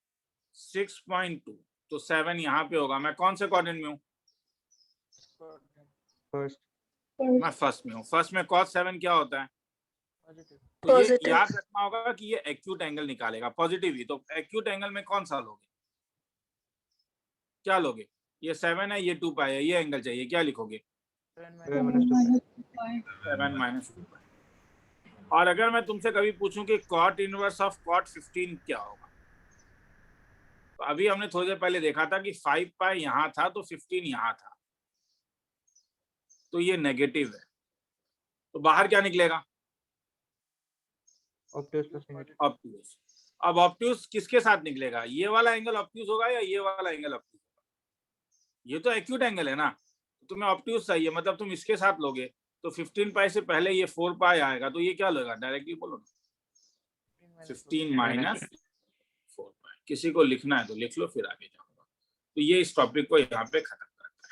6.2, तो 7 यहाँ पे होगा। मैं कौन से क्वाड्रेंट में हूँ? फर्स्ट। मैं फर्स्ट में हूँ। फर्स्ट में cos 7 क्या होता है? पॉजिटिव। तो ये Positive. याद रखना होगा कि ये एक्यूट एंगल निकालेगा, पॉजिटिव ही। तो एक्यूट एंगल में कौन सा लोगे? क्या लोगे? ये 7 है, ये 2 पाई है, ये एंगल चाहिए, क्या लिखोगे? 7 माइनस 2 पाई। और अगर मैं तुमसे कभी पूछूं कि कॉट इनवर्स ऑफ कॉट 15 क्या होगा, तो अभी हमने थोड़ी देर पहले देखा था कि 5 पाई यहाँ था तो 15 यहाँ था, तो ये नेगेटिव है। तो बाहर क्या निकलेगा? Obtuse plus negative. ऑब्ट्यूज। अब ऑब्ट्यूज किसके साथ निकलेगा? ये वाला एंगल ऑब्ट्यूज होगा या ये वाला एंगल ऑब्ट्यूज होगा? ये तो एक्यूट एंगल है ना, तो तुम्हें ऑब्ट्यूज चाहिए, मतलब तुम इसके साथ लोगे। तो 15 पाई से पहले ये 4 पाई आएगा, तो ये क्या लेगा? डायरेक्टली बोलो ना, 15 माइनस 4 पाई। किसी को लिखना है तो लिख लो, फिर आगे जाऊंगा। तो ये इस टॉपिक को यहाँ पे खत्म करता है।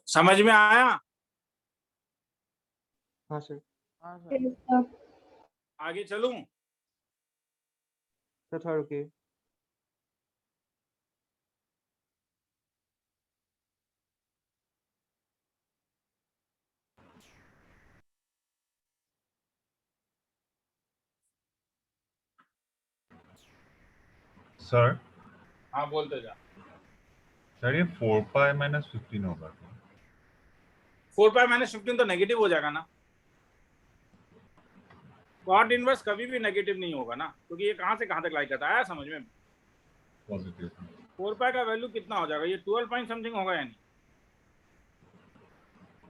समझ में आया? हाँ सर। हाँ सर। Yes, sir. आगे चलूं? सर थोड़ा रुकिए। Sir, हाँ बोलते जा। सर ये 4 पाई माइनस 15 होगा क्या? 4 पाई माइनस 15 तो नेगेटिव हो जाएगा ना। कॉट इनवर्स कभी भी नेगेटिव नहीं होगा ना, क्योंकि ये कहां से कहां तक लाई करता है, आया समझ में? पॉजिटिव। 4 पाई का वैल्यू कितना हो जाएगा, ये 12 पॉइंट समथिंग होगा यानी।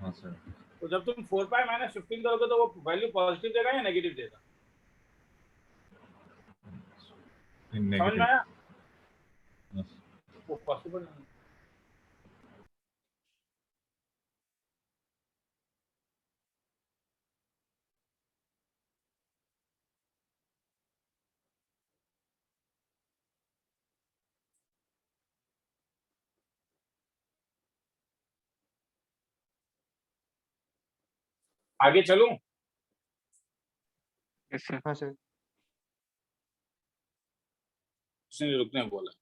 हाँ सर। तो जब तुम 4 पाई माइनस 15 करोगे तो वो वैल्यू पॉजिटिव देगा या नेगेटिव देगा? समझ में नेगेटिव। आया? वो पॉसिबल नहीं। आगे चलूं? Yes, sir. हाँ सर। उसने रुकने बोला।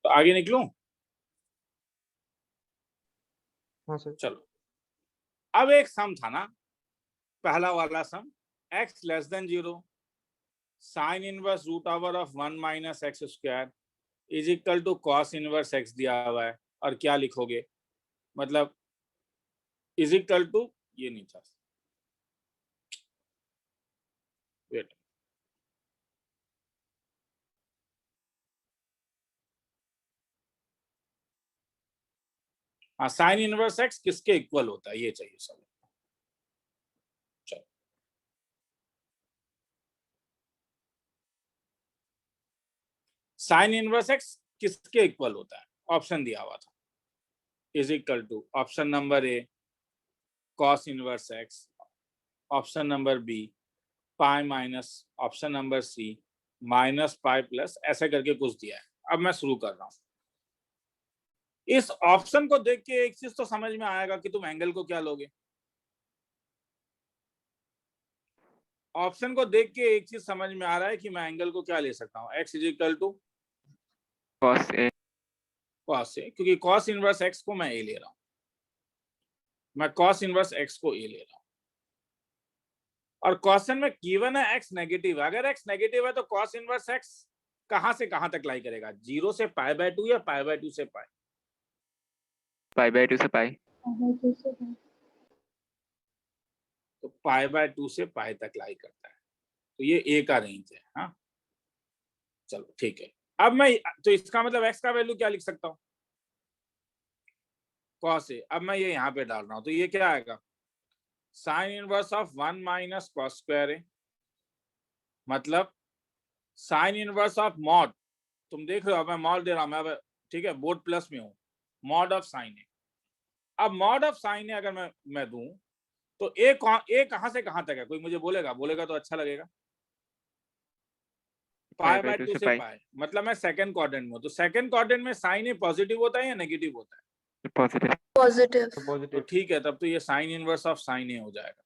तो आगे निकलूं? हाँ सर। चलो, अब एक सम था ना, पहला वाला sum, x less than 0 sine inverse root over of 1 minus x square is equal to cos inverse x दिया हुआ है, और क्या लिखोगे, मतलब इज इक्वल टू, ये नहीं था, वेट, हाँ, साइन इनवर्स x किसके इक्वल होता है ये चाहिए सब। चलो, साइन इनवर्स x किसके इक्वल होता है, ऑप्शन दिया हुआ था, is equal to option number a cos inverse x, option number b pi minus, option number c minus pi plus, ऐसे करके कुछ दिया है। अब मैं शुरू कर रहा हूं। इस ऑप्शन को देख के एक चीज तो समझ में आएगा कि तुम एंगल को क्या लोगे। ऑप्शन को देख के एक चीज समझ में आ रहा है कि मैं एंगल को क्या ले सकता हूँ, x is equal to Cos A. Cos A, क्योंकि कॉस इनवर्स x को मैं ए ले रहा हूं, मैं कॉस इनवर्स x को ए ले रहा हूं, और क्वेश्चन में गिवन है x नेगेटिव। अगर x नेगेटिव है तो कॉस इनवर्स x कहां से कहां तक लाई करेगा, 0 से π/2 या π/2 से π? Pi/2 से pi. तो π/2 से π तक लाई करता है, तो ये a का रेंज है। हाँ चलो ठीक है। अब मैं, तो इसका मतलब x का वैल्यू क्या लिख सकता हूँ, cos a। अब मैं ये यहाँ पे डाल रहा हूँ, तो ये क्या आएगा, sign inverse of 1 minus cos square है, मतलब साइन इनवर्स ऑफ मॉड, तुम देख रहे हो मैं मॉड दे रहा हूं, मैं ठीक है बोर्ड प्लस में हूं, मॉड ऑफ साइन है। अब मॉड ऑफ साइन है अगर मैं दूं तो ए कहां से कहां तक है, कोई मुझे बोलेगा तो अच्छा लगेगा। π/2 से π, मतलब मैं सेकंड क्वाड्रेंट में हूं, तो सेकंड क्वाड्रेंट में साइन ए पॉजिटिव होता है या नेगेटिव होता है? Positive. Positive. तो तो पॉजिटिव। ठीक है, तब तो ये साइन इनवर्स ऑफ साइन ए हो जाएगा।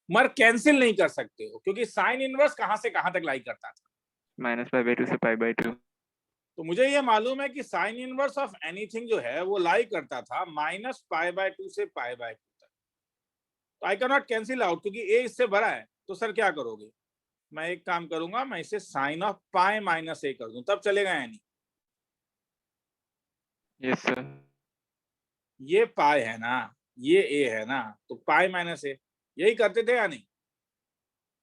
मगर कैंसिल नहीं कर सकते हो, क्योंकि साइन इनवर्स कहां से कहां तक लाई करता था, Minus pi/2 से pi/2. तो मुझे ये मालूम है कि साइन इनवर्स ऑफ एनीथिंग जो है वो लाई करता था माइनस π/2 से π/2 तक। तो I can not cancel out, क्योंकि ए इससे बड़ा है। तो सर क्या करोगे, मैं एक काम करूंगा, मैं इसे साइन ऑफ पाई माइनस ए कर दूं, तब चलेगा या नहीं? Yes, sir. ये पाई है ना, ये ए है ना, तो पाई माइनस ए, यही करते थे या नहीं?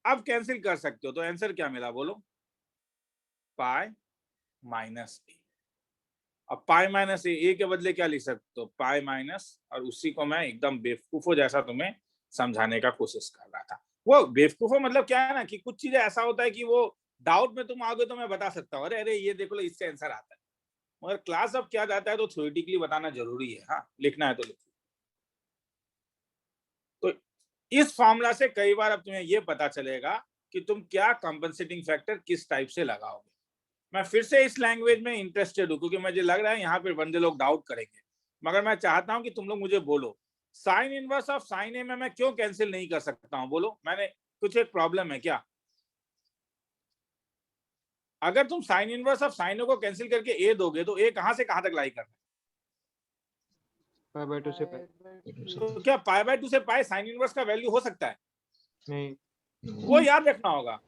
अब कैंसिल कर सकते हो, तो आंसर क्या मिला बोलो, पाई माइनस ए। अब पाई माइनस ए के बदले क्या लिख सकते हो, पाई माइनस, और उसी को मैं एकदम बेवकूफों जैसा तुम्हें समझाने का कोशिश कर रहा था। वो बेवकूफों मतलब क्या है ना, कि कुछ चीजें ऐसा होता है कि वो डाउट में तुम आओगे तो मैं बता सकता हूँ, अरे अरे ये देखो इससे आंसर आता है, मगर क्लास अब क्या जाता है तो थ्योरेटिकली बताना जरूरी है। हाँ लिखना है तो लिखो। तो इस फॉर्मूला से कई बार अब तुम्हें ये पता चलेगा कि तुम क्या कंपनसेटिंग फैक्टर किस टाइप से लगाओगे। मैं फिर से इस लैंग्वेज में इंटरेस्टेड हूँ, क्योंकि मुझे लग रहा है यहाँ पे बंदे लोग डाउट करेंगे, मगर मैं चाहता हूँ कि तुम लोग मुझे बोलो साइन इनवर्स ऑफ साइन ए में मैं क्यों कैंसिल नहीं कर सकता हूँ, बोलो, मैंने कुछ एक प्रॉब्लम है क्या? अगर तुम साइन इनवर्स ऑफ साइन को कैंसिल करके ए दोगे तो ए कहां से कहां तक लाई करना है? पाई बाय 2 से पाई। तो क्या पाई बाय 2 से पाई साइन इनवर्स का वैल्यू हो सकता है? नहीं। वो याद रखना होगा।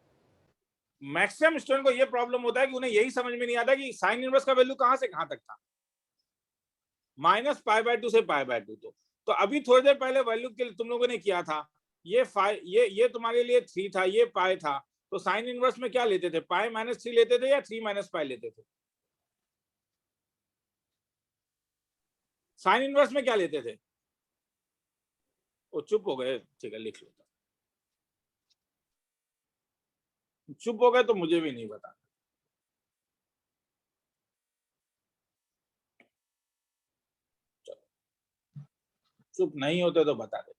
मैक्सिमम स्टूडेंट को ये प्रॉब्लम होता है कि उन्हें यही समझ में नहीं आता कि साइन इनवर्स का वैल्यू कहां से कहां तक था। माइनस पाई बाय 2 से पाई बाय 2 तो अभी थोड़ी देर पहले वैल्यू के तुम लोगों ने किया था, ये तुम्हारे लिए 3 था, ये पाई था, तो साइन इनवर्स में क्या लेते थे? पाई माइनस 3 लेते थे या 3 माइनस पाई लेते थे? साइन इनवर्स में क्या लेते थे? वो चुप हो गए, ठीक है लिख लो। चुप हो गए तो मुझे भी नहीं बता। चुप नहीं होते तो बता दे।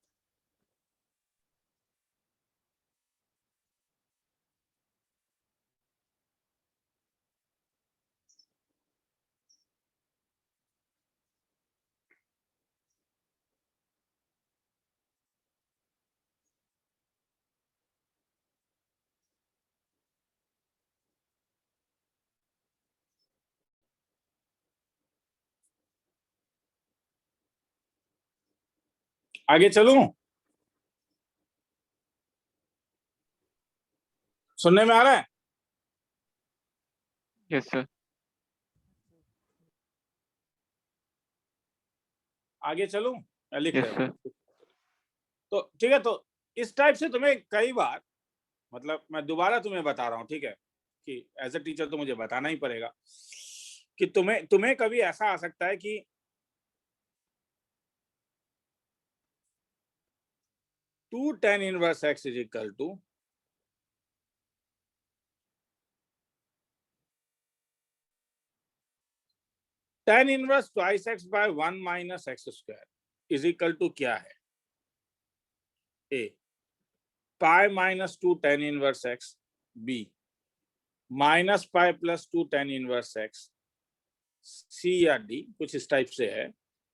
आगे चलूं? सुनने में आ रहा है? Yes, sir. आगे चलूं? मैं लिख Yes, रहा sir. हूं। तो ठीक है, तो इस टाइप से तुम्हें कई बार, मतलब मैं दोबारा तुम्हें बता रहा हूं, ठीक है, कि एज ए टीचर तो मुझे बताना ही पड़ेगा कि तुम्हें कभी ऐसा आ सकता है कि 2 tan inverse x is equal to tan inverse twice x by 1 minus x square is equal to क्या है? A pi minus 2 tan inverse x, B minus pi plus 2 tan inverse x, C या D, कुछ इस type से है।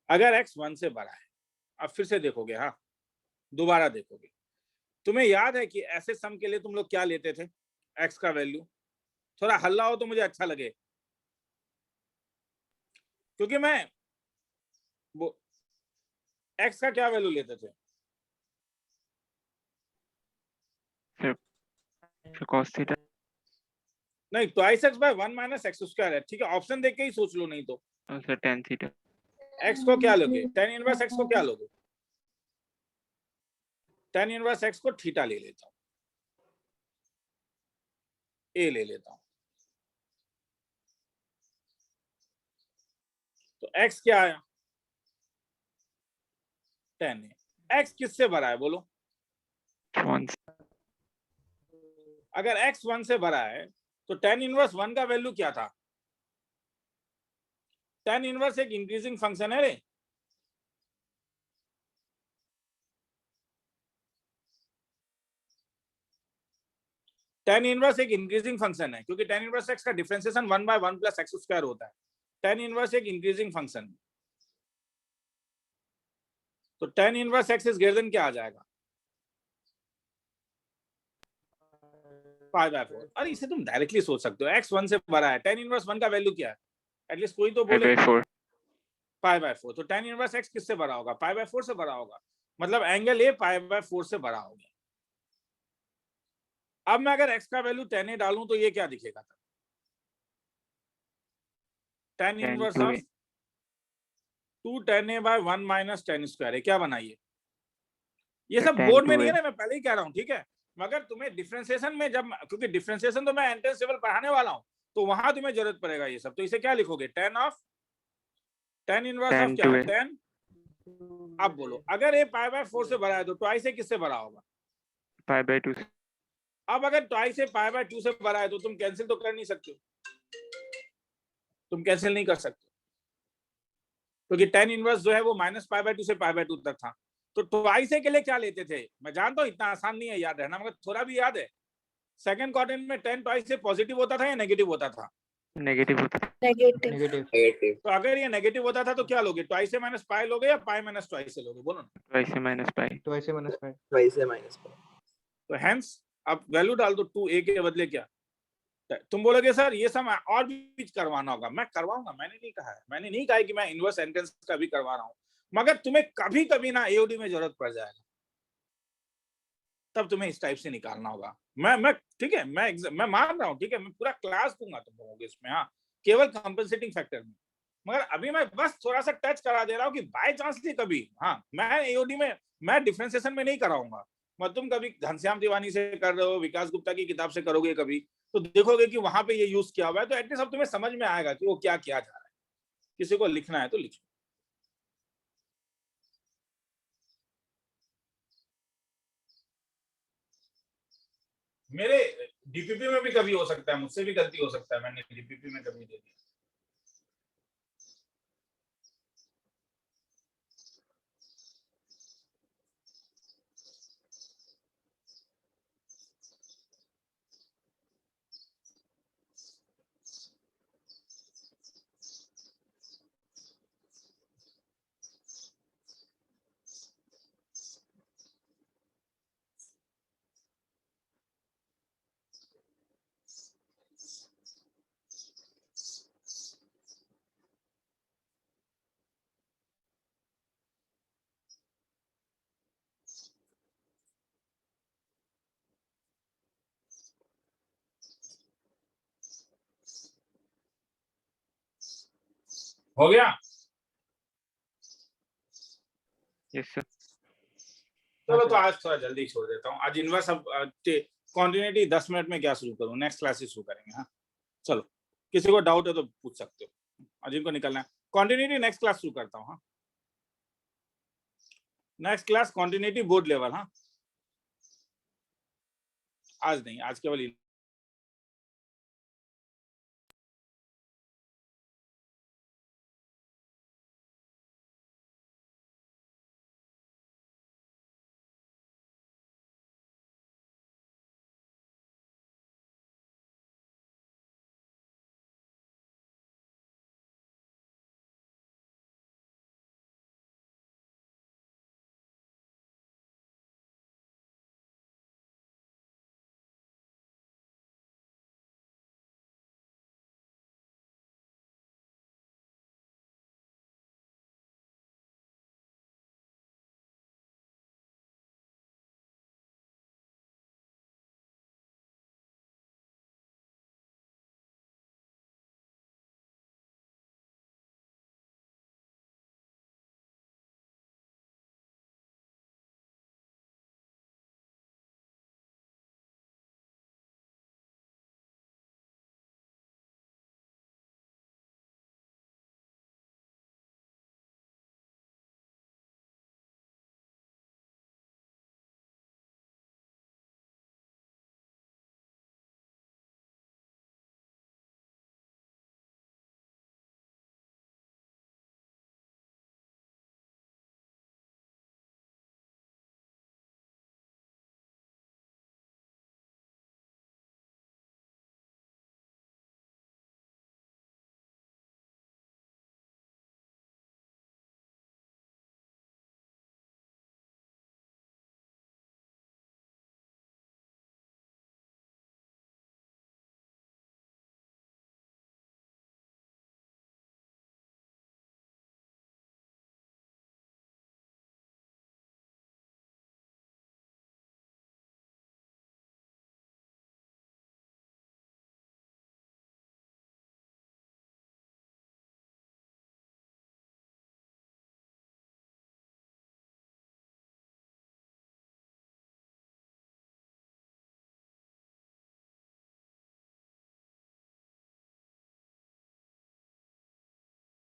अगर x 1 से बड़ा है, अब फिर से देखोगे, हाँ दोबारा देखोगे, तुम्हें याद है कि ऐसे सम के लिए तुम लोग क्या लेते थे? x का वैल्यू थोड़ा हल्ला हो तो मुझे अच्छा लगे, क्योंकि मैं वो x का क्या वैल्यू लेते थे? Cos theta. नहीं, twice x by 1 minus x square है, ठीक है, ऑप्शन देख के ही सोच लो, नहीं तो Sir, tan theta. x को क्या लोगे? tan इनवर्स x को क्या लोगे? tan इनवर्स x को थीटा ले लेता हूं, a ले लेता हूं, तो x क्या आया? tan है। x किससे बड़ा है बोलो? 1. अगर x 1 से बड़ा है तो tan इनवर्स 1 का वैल्यू क्या था? tan इनवर्स एक इंक्रीजिंग फंक्शन है रे। tan इनवर्स एक इंक्रीजिंग फंक्शन है, क्योंकि tan इनवर्स x का differentiation 1 by 1 plus x square होता है। tan इनवर्स एक इंक्रीजिंग फंक्शन है, तो tan inverse x is greater than क्या आ जाएगा? पाई बाय 4। अरे इसे तुम डायरेक्टली सोच सकते हो, x 1 से बड़ा है, tan इनवर्स 1 का वैल्यू क्या है? एटलीस्ट कोई तो Pi बोले। by 4. पाई बाय 4, तो tan इनवर्स x किससे बड़ा होगा? पाई बाय 4 से बड़ा होगा, मतलब एंगल ए पाई बाय 4 से बड़ा होगा। अब मैं अगर x का वैल्यू tan ए डालूं तो ये क्या दिखेगा? tan inverse of 2 tan A by 1 minus tan square है, क्या बनाइए? ये सब tan बोर्ड में 2a. नहीं है ना, मैं पहले ही कह रहा हूं, ठीक है, मगर तुम्हें डिफरेंशिएशन में जब, क्योंकि डिफरेंशिएशन तो मैं एंट्रेंस लेवल पढ़ाने वाला हूं, तो वहां तुम्हें जरूरत पड़ेगा ये सब, तो इसे क्या लिखोगे? tan इनवर्स ऑफ Tan क्या? 2a. tan। अब बोलो, अगर ये पाई बाय 4 से बड़ा है तो ट्वाइस ए किससे बड़ा होगा? Pi by 2. अब अगर ट्वाइस ए पाई बाय 2 से बड़ा है तो तुम कैंसिल तो कर नहीं सकते, तुम कैंसिल नहीं कर सकते, क्योंकि tan इनवर्स जो है वो माइनस पाई बाय 2 से पाई बाय 2 तक था। तो ट्वाइस ए के लिए क्या लेते थे? मैं जानता हूं इतना आसान नहीं है याद रहना, मगर थोड़ा भी याद है। सेकंड क्वाड्रेंट में tan ट्वाइस ए पॉजिटिव होता था या नेगेटिव होता था? Negative होता है. Negative. Negative. तो अगर ये नेगेटिव होता था तो क्या लोगे? ट्वाइस ए माइनस पाई लोगे या पाई माइनस ट्वाइस ए लोगे? बोलो ना। Twice a minus pi. Twice a minus pi. Twice a minus pi. तो हेंस अब वैल्यू डाल दो, 2a के बदले क्या? तुम बोलोगे सर ये सब और भी करवाना होगा, मैं करवाऊंगा, मैंने नहीं कहा है, मैंने नहीं कहा है कि मैं इनवर्स एंट्रेंस का भी करवा रहा हूँ, मगर तुम्हें कभी कभी ना एओडी में जरूरत पड़ जाएगा, तब तुम्हें इस टाइप से निकालना होगा। मैं ठीक है, मैं मान रहा हूँ, ठीक है, मैं पूरा क्लास दूंगा तुम लोगों को इसमें, हाँ, केवल कंपनसेटिंग फैक्टर में, मगर अभी मैं बस थोड़ा सा टच करा दे रहा हूँ कि बाय चांस नहीं कभी, हाँ, मैं एओडी में मैं डिफरेंशिएशन में नहीं कराऊंगा, मैं तुम कभी घनश्याम तिवारी से कर रहे हो, विकास गुप्ता की किताब से करोगे कभी, तो देखोगे कि वहां पे ये यूज किया हुआ है, तो एटलीस्ट अब तुम्हें समझ में आएगा कि वो क्या किया जा रहा है। किसी को लिखना है तो लिखो। मेरे डीपीपी में भी कभी हो सकता है, मुझसे भी गलती हो सकता है, मैंने डीपीपी में कभी दे दिया। हो गया? Yes, sir. चलो तो आज थोड़ा जल्दी छोड़ देता हूँ, आज इनवर्स अब कॉन्टिन्यूटी 10 मिनट में क्या शुरू करूँ, नेक्स्ट क्लास से शुरू करेंगे। हाँ चलो, किसी को डाउट है तो पूछ सकते हो, आज इनको निकलना है। कॉन्टिन्यूटी नेक्स्ट क्लास शुरू करता हूँ। हाँ, next class continuity board level. हाँ, आज नहीं, आज केवल